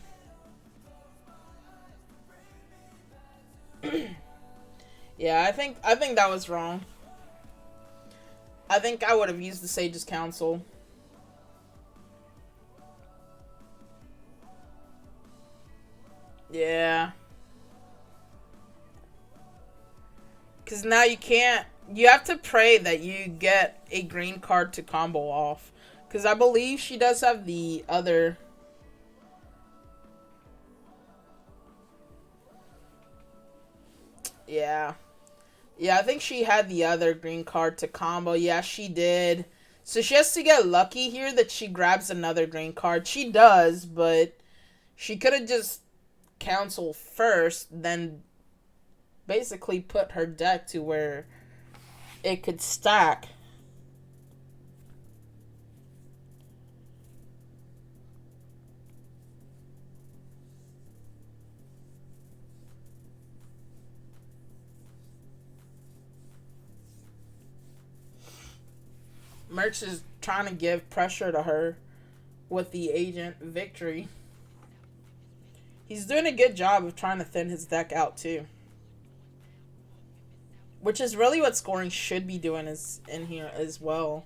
Yeah, I think that was wrong. I think I would have used the Sage's Council. Yeah. Because now you can't... You have to pray that you get a green card to combo off. Because I believe she does have the other... Yeah. Yeah, I think she had the other green card to combo. Yeah, she did. So she has to get lucky here that she grabs another green card. She does, but she could have just canceled first, then basically put her deck to where it could stack. Mirk is trying to give pressure to her with the agent victory. He's doing a good job of trying to thin his deck out too. Which is really what scoring should be doing is in here as well.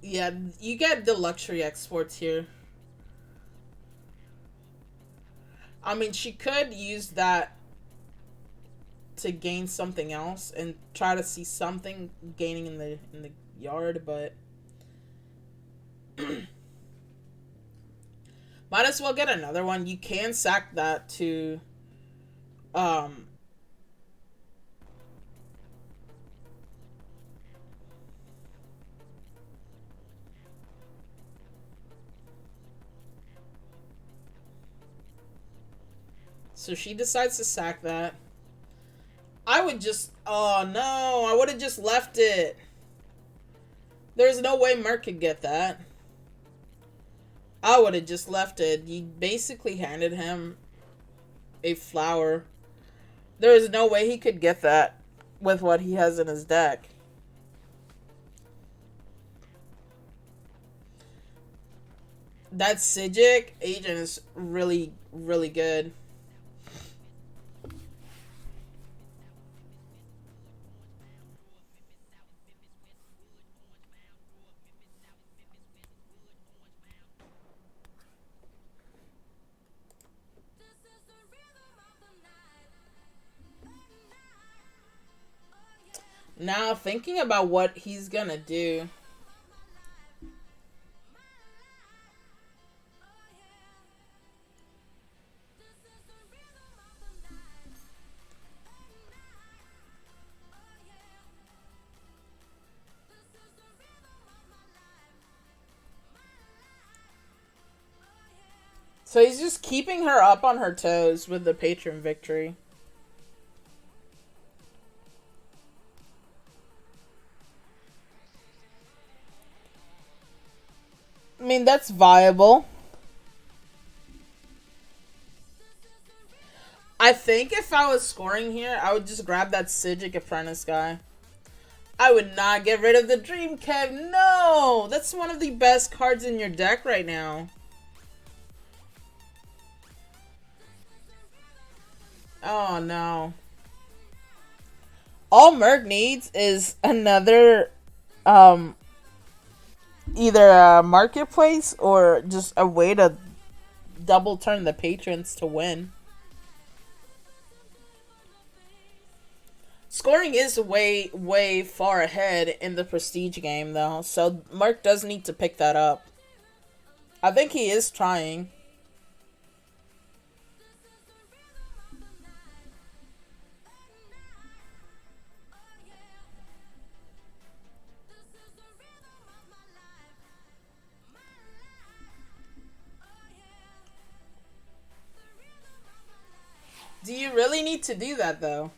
Yeah, you get the luxury exports here. I mean, she could use that to gain something else and try to see something gaining in the yard, but might as well get another one. You can sack that to so she decides to sack that. I would just... Oh, no. I would have just left it. There's no way Mirk could get that. I would have just left it. You basically handed him a flower. There is no way he could get that with what he has in his deck. That Sijic agent is really, really good. Now, thinking about what he's gonna do. So he's just keeping her up on her toes with the patron victory. I mean, that's viable. I think if I was scoring here, I would just grab that Sijic Apprentice guy. I would not get rid of the Dream Kev. No! That's one of the best cards in your deck right now. Oh, no. All Mirk needs is another, either a marketplace or just a way to double turn the patrons to win. Scoring is way, way far ahead in the prestige game, though, so Mirk does need to pick that up. I think he is trying. Do you really need to do that, though?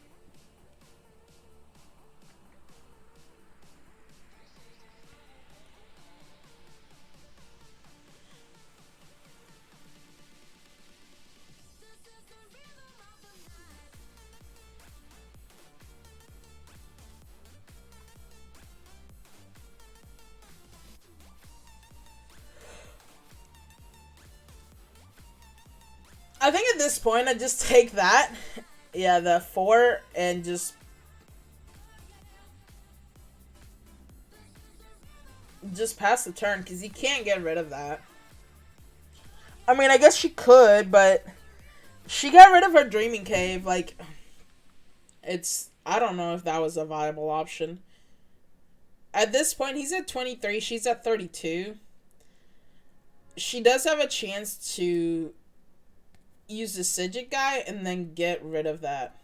I think at this point I just take that. Yeah, the 4 and just pass the turn because you can't get rid of that. I mean, I guess she could, but she got rid of her Dreaming Cave. Like, I don't know if that was a viable option. At this point, he's at 23, she's at 32. She does have a chance to use the Sigil guy and then get rid of that.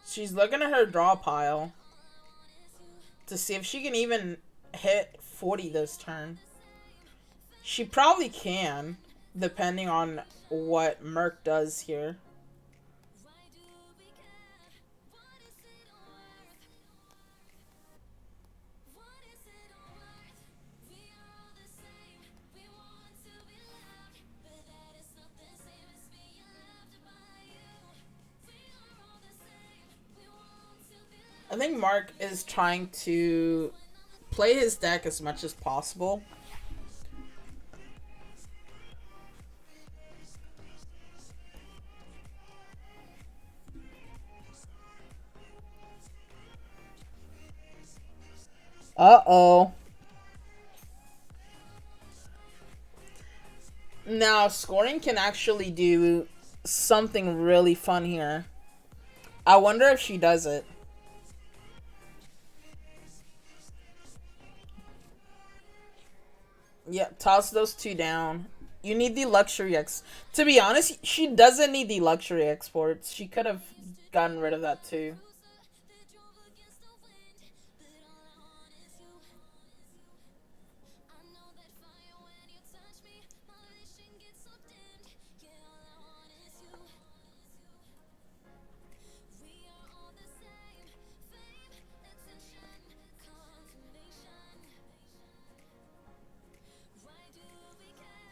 She's looking at her draw pile to see if she can even hit 40 this turn. She probably can, depending on what Mirk does here. I think Mark is trying to play his deck as much as possible. Uh-oh. Now, scoring can actually do something really fun here. I wonder if she does it. Yep, toss those 2 down. You need the luxury To be honest, she doesn't need the luxury exports. She could have gotten rid of that too.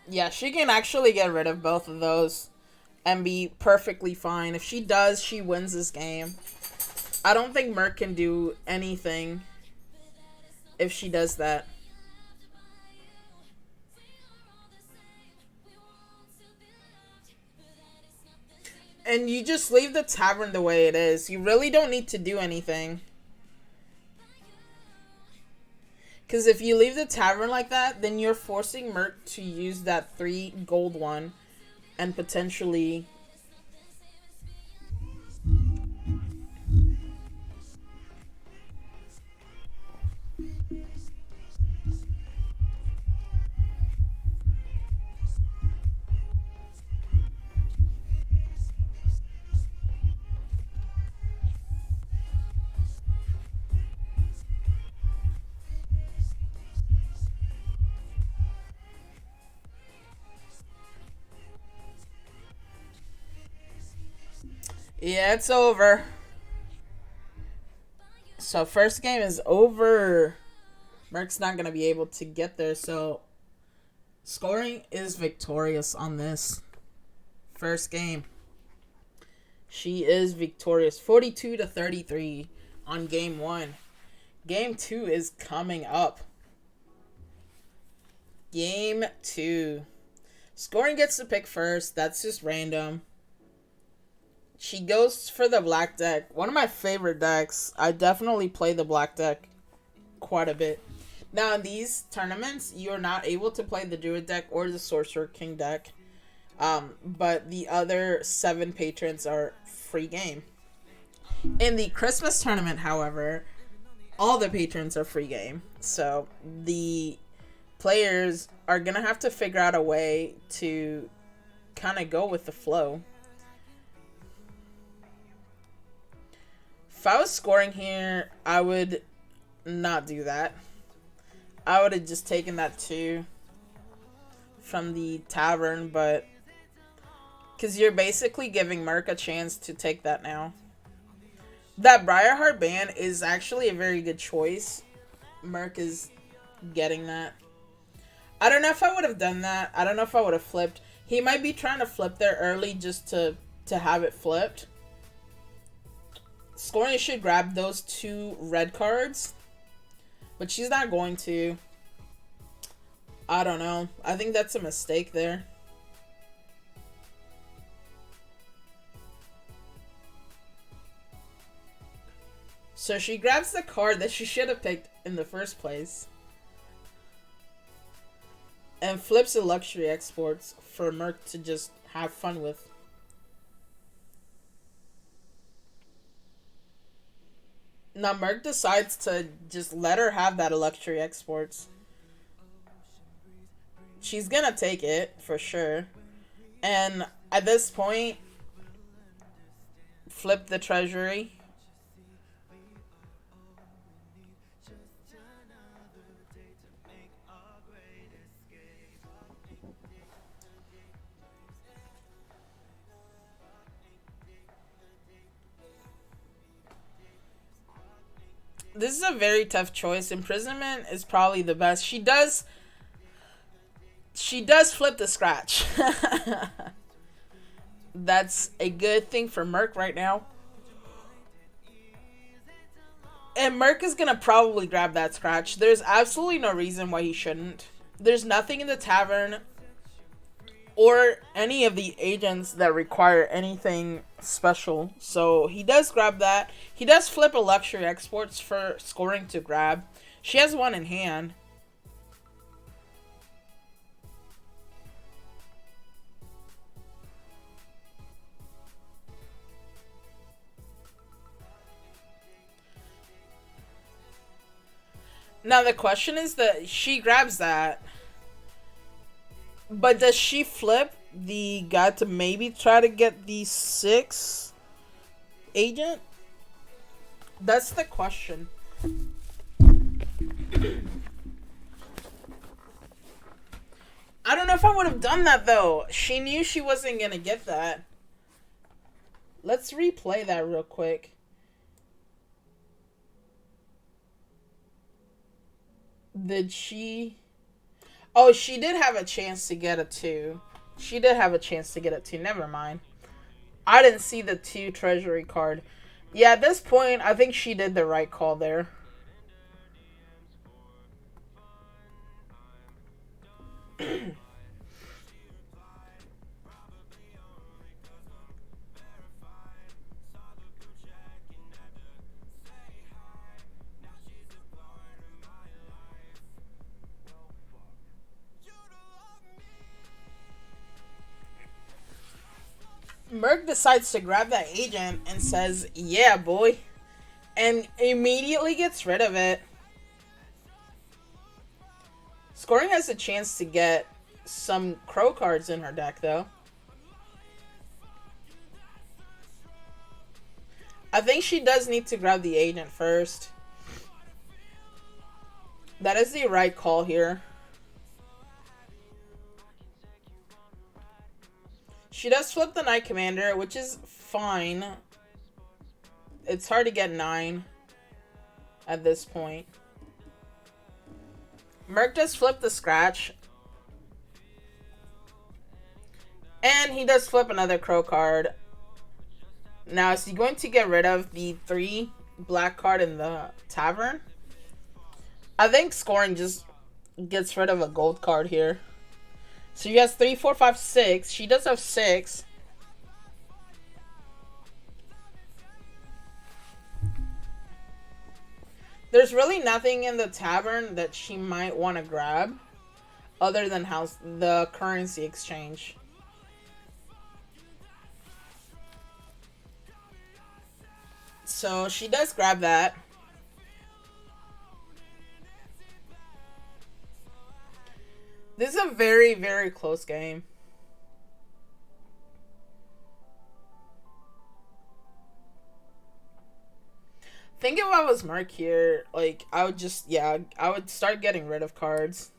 Yeah, she can actually get rid of both of those and be perfectly fine. If she does, she wins this game. I don't think Mirk can do anything if she does that. And you just leave the tavern the way it is. You really don't need to do anything. Because if you leave the tavern like that, then you're forcing Mirk to use that 3 gold one and potentially... Yeah, it's over. So first game is over. Mirk's not going to be able to get there. So scoring is victorious on this first game. She is victorious. 42-33 on game 1. Game 2 is coming up. Game 2. Scoring gets to pick first. That's just random. She goes for the black deck. One of my favorite decks. I definitely play the black deck quite a bit. Now, in these tournaments, you're not able to play the Druid deck or the Sorcerer King deck. But the other 7 patrons are free game. In the Christmas tournament, however, all the patrons are free game. So, the players are going to have to figure out a way to kind of go with the flow. If I was scoring here, I would not do that. I would have just taken that 2 from the tavern, but because you're basically giving Mirk a chance to take that now. That Briarheart ban is actually a very good choice. Mirk is getting that. I don't know if I would have done that. I don't know if I would have flipped. He might be trying to flip there early just to have it flipped. Scoring should grab those 2 red cards, but she's not going to. I don't know. I think that's a mistake there. So she grabs the card that she should have picked in the first place. And flips the luxury exports for Mirk to just have fun with. Now Mirk decides to just let her have that luxury exports. She's gonna take it, for sure. And at this point, flip the treasury. This is a very tough choice. Imprisonment is probably the best. She does flip the scratch. That's a good thing for Mirk right now. And Mirk is going to probably grab that scratch. There's absolutely no reason why he shouldn't. There's nothing in the tavern or any of the agents that require anything special. So he does grab that. He does flip a luxury exports for Scoring to grab. She has one in hand. Now the question is that she grabs that. But does she flip the guy to maybe try to get the 6 agent? That's the question. I don't know if I would have done that though. She knew she wasn't going to get that. Let's replay that real quick. Did she... Oh, she did have a chance to get a 2. She did have a chance to get a 2. Never mind. I didn't see the 2 treasury card. Yeah, at this point, I think she did the right call there. Mirk decides to grab that agent and says, yeah, boy. And immediately gets rid of it. Scoring has a chance to get some crow cards in her deck, though. I think she does need to grab the agent first. That is the right call here. She does flip the Knight Commander, which is fine. It's hard to get 9 at this point. Mirk does flip the scratch. And he does flip another crow card. Now, is he going to get rid of the 3 black card in the tavern? I think Scoring just gets rid of a gold card here. So she has 3, 4, 5, 6. She does have 6. There's really nothing in the tavern that she might want to grab other than the currency exchange. So she does grab that. This is a very, very close game. Think if I was Mirk here, like, I would just, yeah, I would start getting rid of cards.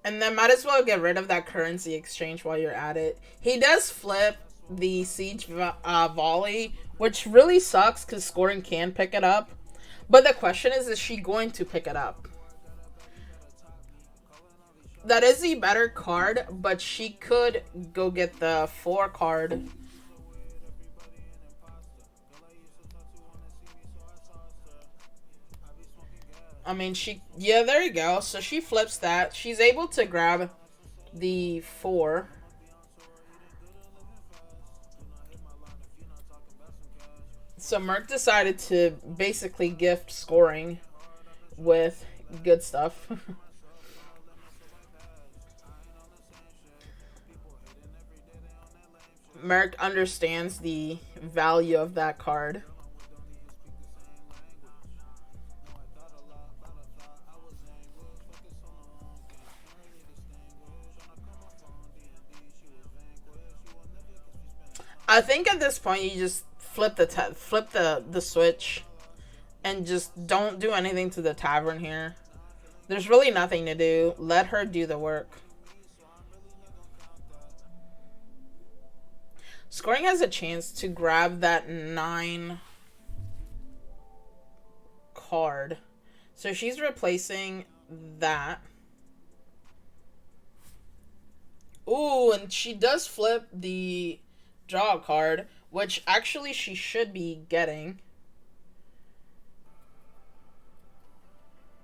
And then might as well get rid of that currency exchange while you're at it. He does flip the Siege Volley, which really sucks because Scoring can pick it up. But the question is she going to pick it up? That is the better card, but she could go get the 4 card. I mean, yeah, there you go. So she flips that. She's able to grab the 4. So Mirk decided to basically gift scoring with good stuff. Mirk understands the value of that card. I think at this point you just flip the switch and just don't do anything to the tavern here. There's really nothing to do. Let her do the work. Scoring has a chance to grab that 9 card. So she's replacing that. Ooh, and she does flip the draw card, which actually she should be getting.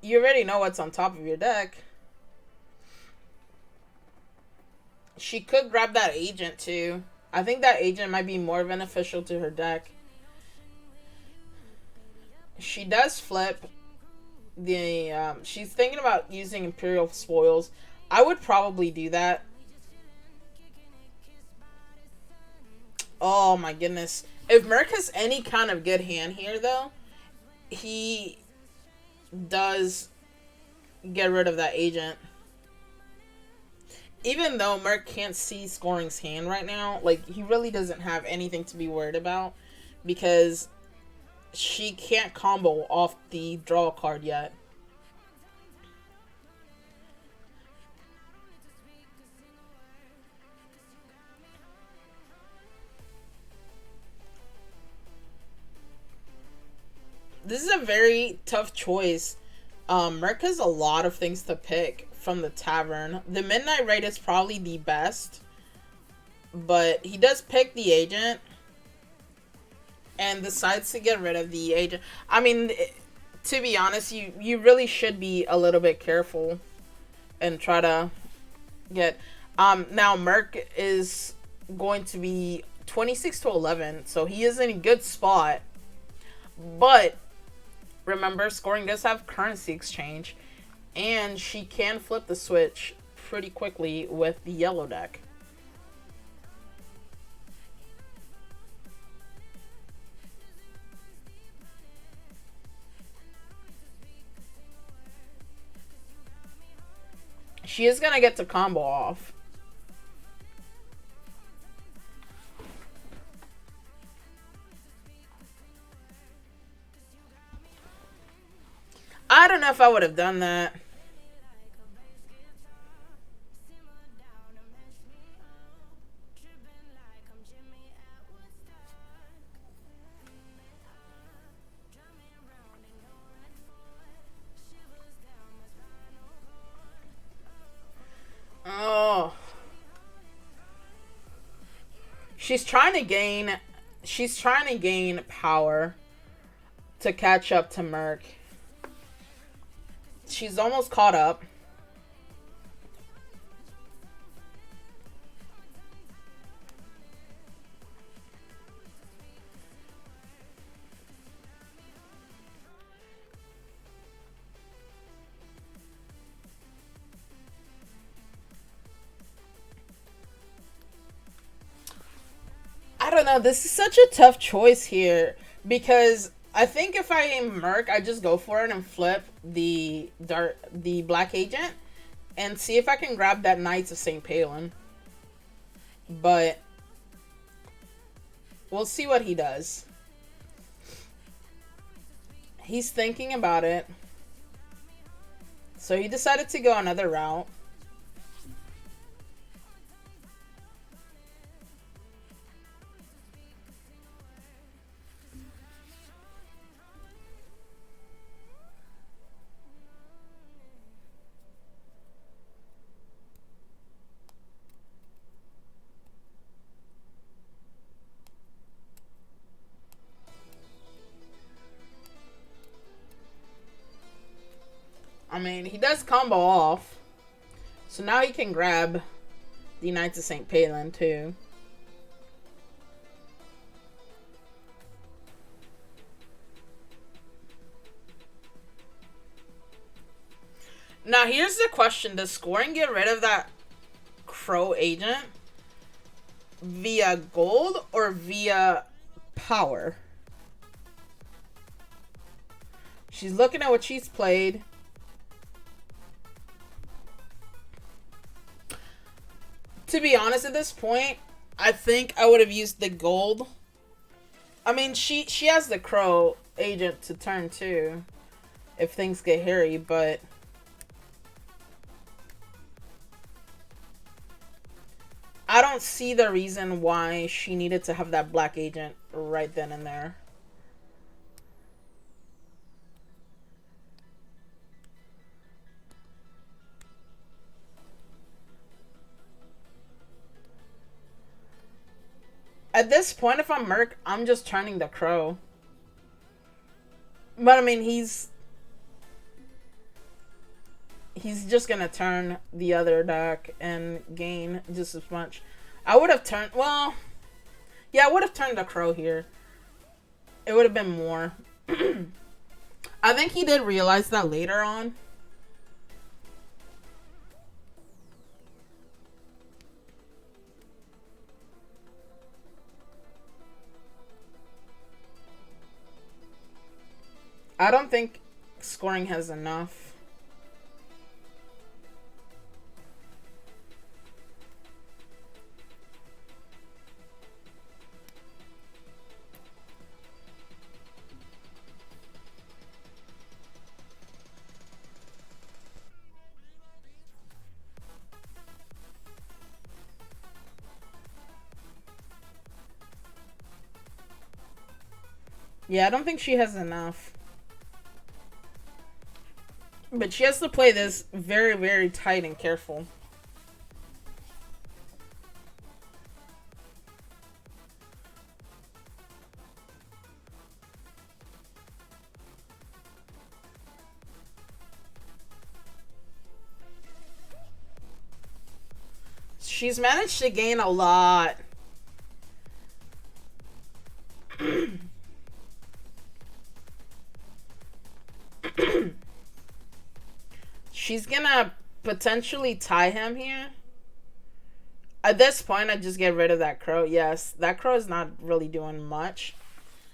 You already know what's on top of your deck. She could grab that agent too. I think that agent might be more beneficial to her deck. She does flip the she's thinking about using Imperial Spoils. I would probably do that. Oh my goodness. If Mirk has any kind of good hand here though, he does get rid of that agent. Even though Mirk can't see Scoring's hand right now, like, he really doesn't have anything to be worried about because she can't combo off the draw card yet. This is a very tough choice. Mirk has a lot of things to pick from the tavern. The Midnight Raid is probably the best, but he does pick the agent and decides to get rid of the agent. I mean, to be honest, you really should be a little bit careful and try to get... now Mirk is going to be 26 to 11, so he is in a good spot, but remember, Scoring does have currency exchange, and she can flip the switch pretty quickly with the yellow deck. She is going to get to combo off. I don't know if I would have done that. Oh. She's trying to gain power to catch up to Mirk. She's almost caught up. I don't know. This is such a tough choice here because I think if I am Mirk, I just go for it and flip the black agent and see if I can grab that Knights of St. Palin. But we'll see what he does. He's thinking about it. So he decided to go another route. I mean, he does combo off. So now he can grab the Knights of St. Palin too. Now here's the question. Does scoring get rid of that Crow agent via gold or via power? She's looking at what she's played. To be honest, at this point, I think I would have used the gold. I mean, she has the Crow agent to turn too, if things get hairy, but I don't see the reason why she needed to have that black agent right then and there. At this point, if I'm Mirk, I'm just turning the Crow. But I mean, he's just gonna turn the other deck and gain just as much. I would have turned, well, yeah, I would have turned the Crow here. It would have been more. I think he did realize that later on. I don't think scoring has enough. Yeah, I don't think she has enough. But she has to play this very, very tight and careful. She's managed to gain a lot. She's gonna potentially tie him here. At this point, I just get rid of that Crow. Yes, that Crow is not really doing much.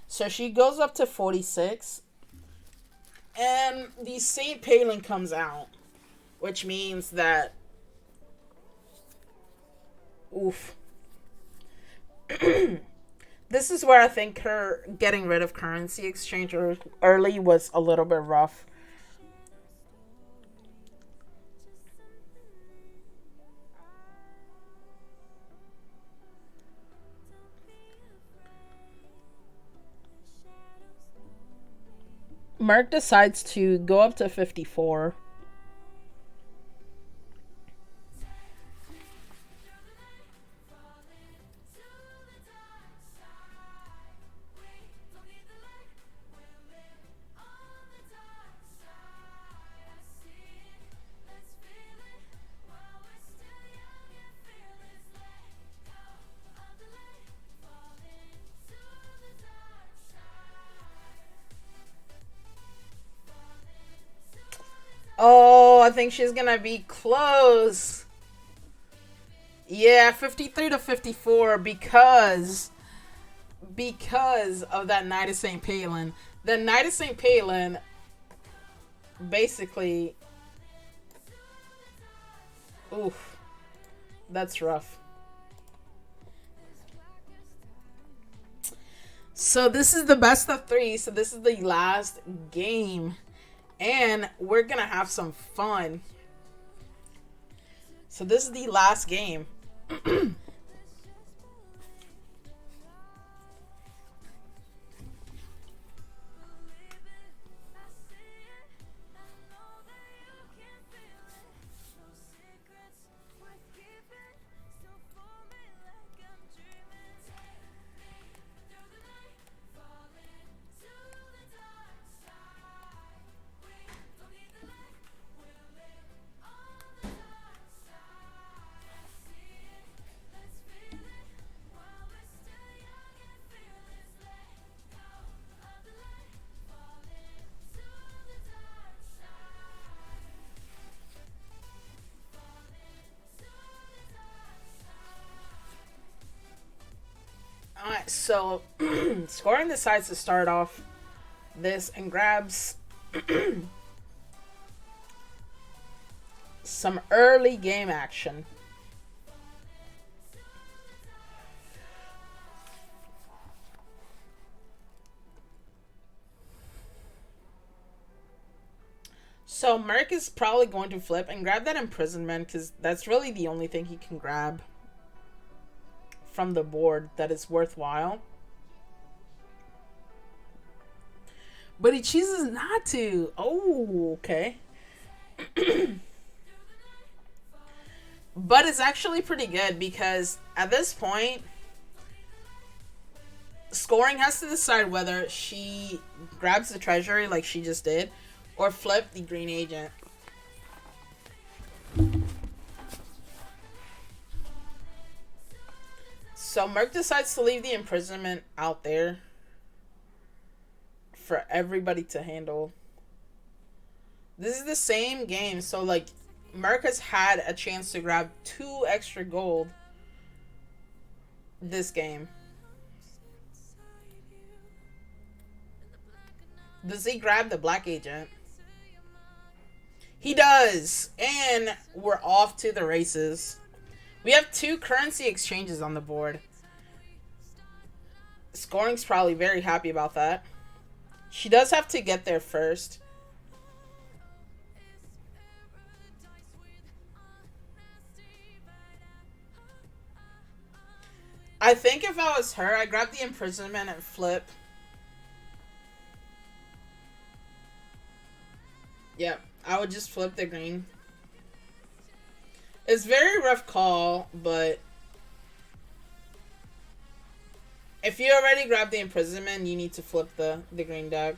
So she goes up to 46. And the St. Palin comes out. Which means that... Oof. This is where I think her getting rid of currency exchange early was a little bit rough. Mirk decides to go up to 54. Oh, I think she's gonna be close. Yeah, 53 to 54 because of that Knight of St. Palin. The Knight of St. Palin basically... Oof. That's rough. So this is the best of 3. So this is the last game. And we're gonna have some fun. So this is the last game. Alright, so Scoring decides to start off this and grabs some early game action. So Mirk is probably going to flip and grab that imprisonment because that's really the only thing he can grab from the board that is worthwhile. But he chooses not to. Oh, okay. But it's actually pretty good because at this point, Scoring has to decide whether she grabs the treasury like she just did or flip the green agent. So Mirk decides to leave the imprisonment out there for everybody to handle. This is the same game, so like Mirk has had a chance to grab 2 extra gold this game. Does he grab the black agent? He does! And we're off to the races. We have 2 currency exchanges on the board. Scoring's probably very happy about that. She does have to get there first. I think if I was her, I'd grab the imprisonment and flip. Yep, I would just flip the green. It's a very rough call, but if you already grabbed the imprisonment, you need to flip the green duck.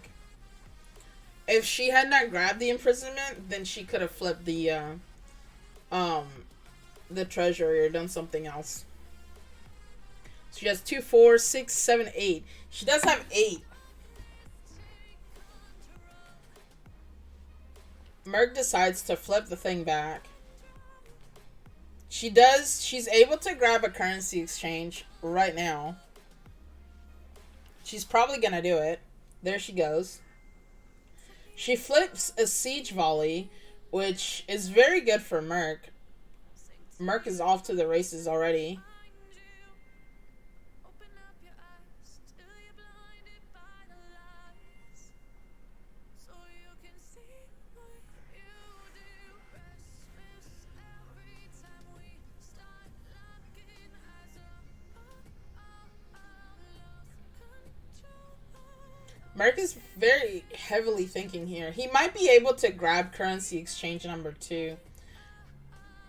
If she had not grabbed the imprisonment, then she could have flipped the treasury or done something else. So she has 2, 4, 6, 7, 8. She does have 8. Mirk decides to flip the thing back. She's able to grab a currency exchange right now. She's probably gonna do it. There she goes. She flips a siege volley, which is very good for Mirk. Mirk is off to the races already. Mirk is very heavily thinking here. He might be able to grab currency exchange number 2.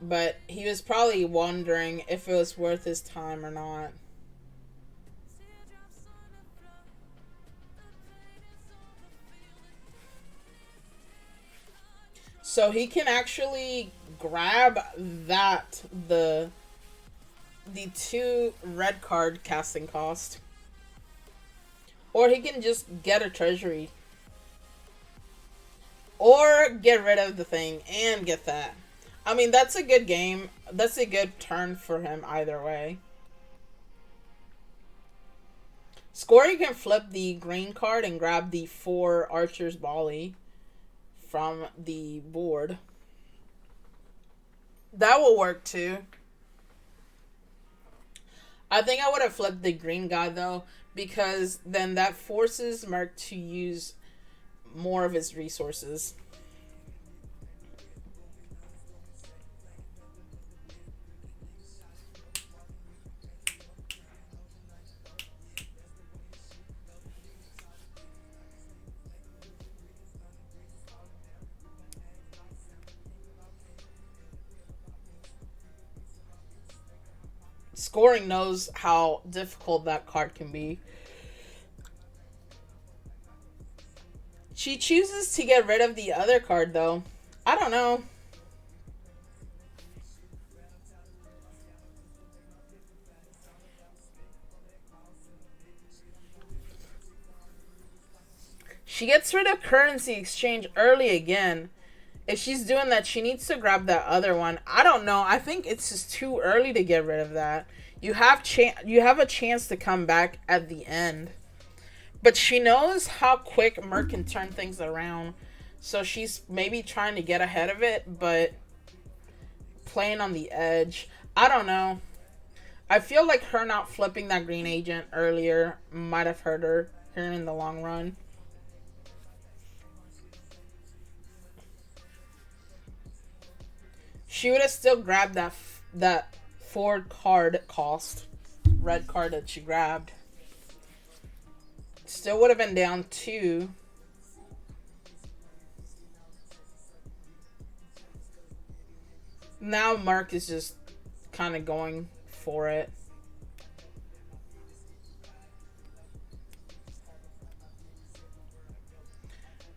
But he was probably wondering if it was worth his time or not. So he can actually grab the 2 red card casting cost. Or he can just get a treasury. Or get rid of the thing and get that. I mean, that's a good game. That's a good turn for him either way. Scory can flip the green card and grab the 4 Archer's Volley from the board. That will work too. I think I would have flipped the green guy though, because then that forces Mirk to use more of his resources. Scoring knows how difficult that card can be. She chooses to get rid of the other card, though. I don't know. She gets rid of currency exchange early again. If she's doing that, she needs to grab that other one. I don't know. I think it's just too early to get rid of that. You have a chance to come back at the end. But she knows how quick Mirk can turn things around. So she's maybe trying to get ahead of it, but playing on the edge. I don't know. I feel like her not flipping that green agent earlier might have hurt her here in the long run. She would have still grabbed that 4 card cost red card that she grabbed. Still would have been down 2. Now Mirk is just kind of going for it.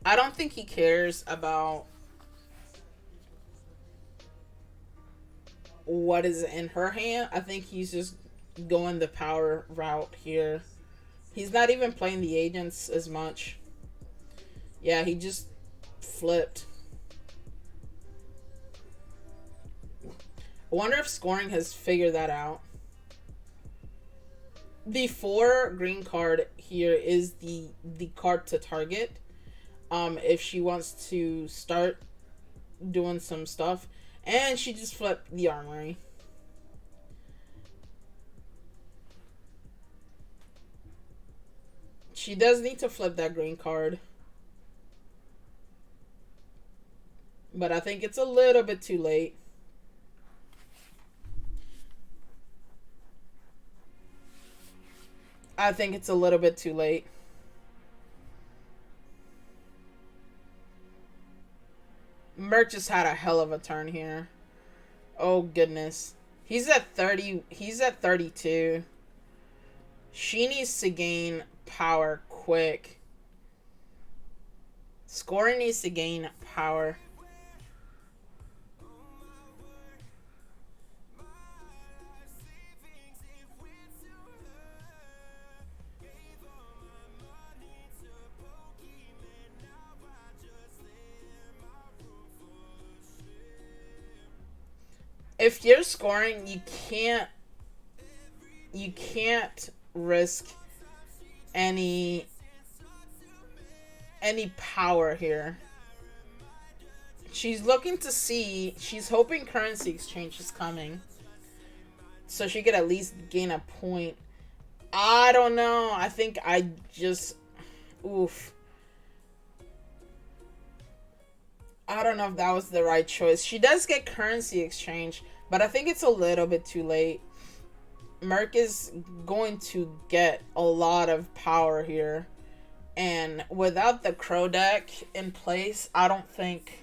I don't think he cares about what is in her hand. I think he's just going the power route here. He's not even playing the agents as much. Yeah, he just flipped. I wonder if scoring has figured that out. The 4 green card here is the card to target. If she wants to start doing some stuff. And she just flipped the armory. She does need to flip that green card. But I think it's a little bit too late. I think it's a little bit too late. Mirk just had a hell of a turn here. Oh, goodness. He's at 30. He's at 32. She needs to gain power quick. Scoring needs to gain power. If you're scoring, you can't risk any power here. She's looking to see, she's hoping currency exchange is coming, so she could at least gain a point. I don't know. I think I just, oof. I don't know if that was the right choice. She does get currency exchange, but I think it's a little bit too late. Mirk is going to get a lot of power here. And without the Crow deck in place, I don't think...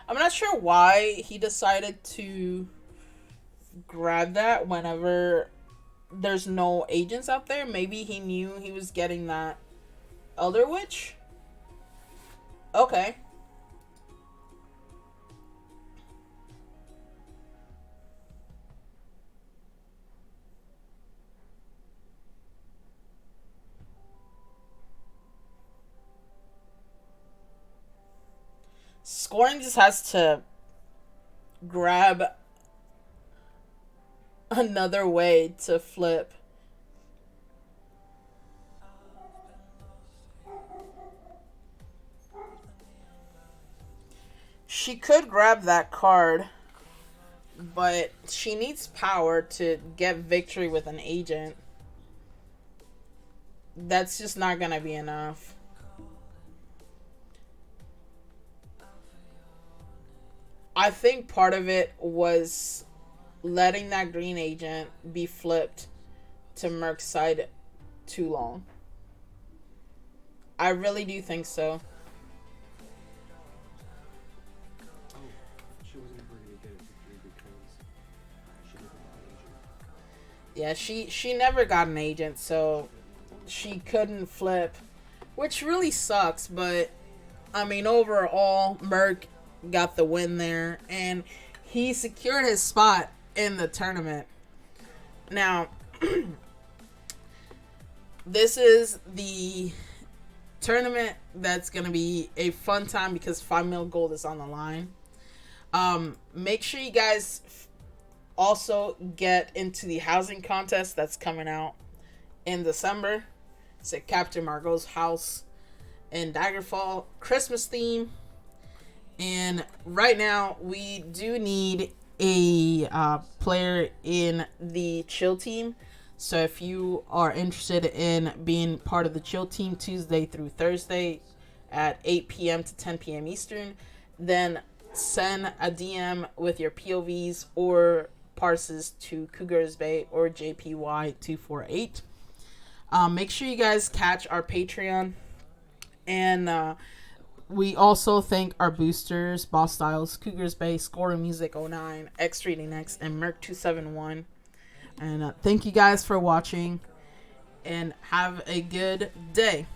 I'm not sure why he decided to grab that whenever there's no agents out there. Maybe he knew he was getting that Elder Witch? Okay. Scoring just has to grab another way to flip. She could grab that card, but she needs power to get victory with an agent. That's just not gonna be enough. I think part of it was letting that green agent be flipped to Mirk's side too long. I really do think so. Yeah, she never got an agent, so she couldn't flip, which really sucks, but I mean, overall, Mirk got the win there, and he secured his spot in the tournament. Now, this is the tournament that's going to be a fun time because 5 mil gold is on the line. Make sure you guys also get into the housing contest that's coming out in December. It's at Captain Margot's house in Daggerfall, Christmas theme. And right now, we do need a player in the chill team. So if you are interested in being part of the chill team Tuesday through Thursday at 8 p.m. to 10 p.m. Eastern, then send a DM with your POVs or parses to Cougarisbae or JPY248. Make sure you guys catch our Patreon. And we also thank our boosters, Bostiles, Cougarisbae, Scoring Music 09, X Reading X, and Mirk 271. And thank you guys for watching, and have a good day.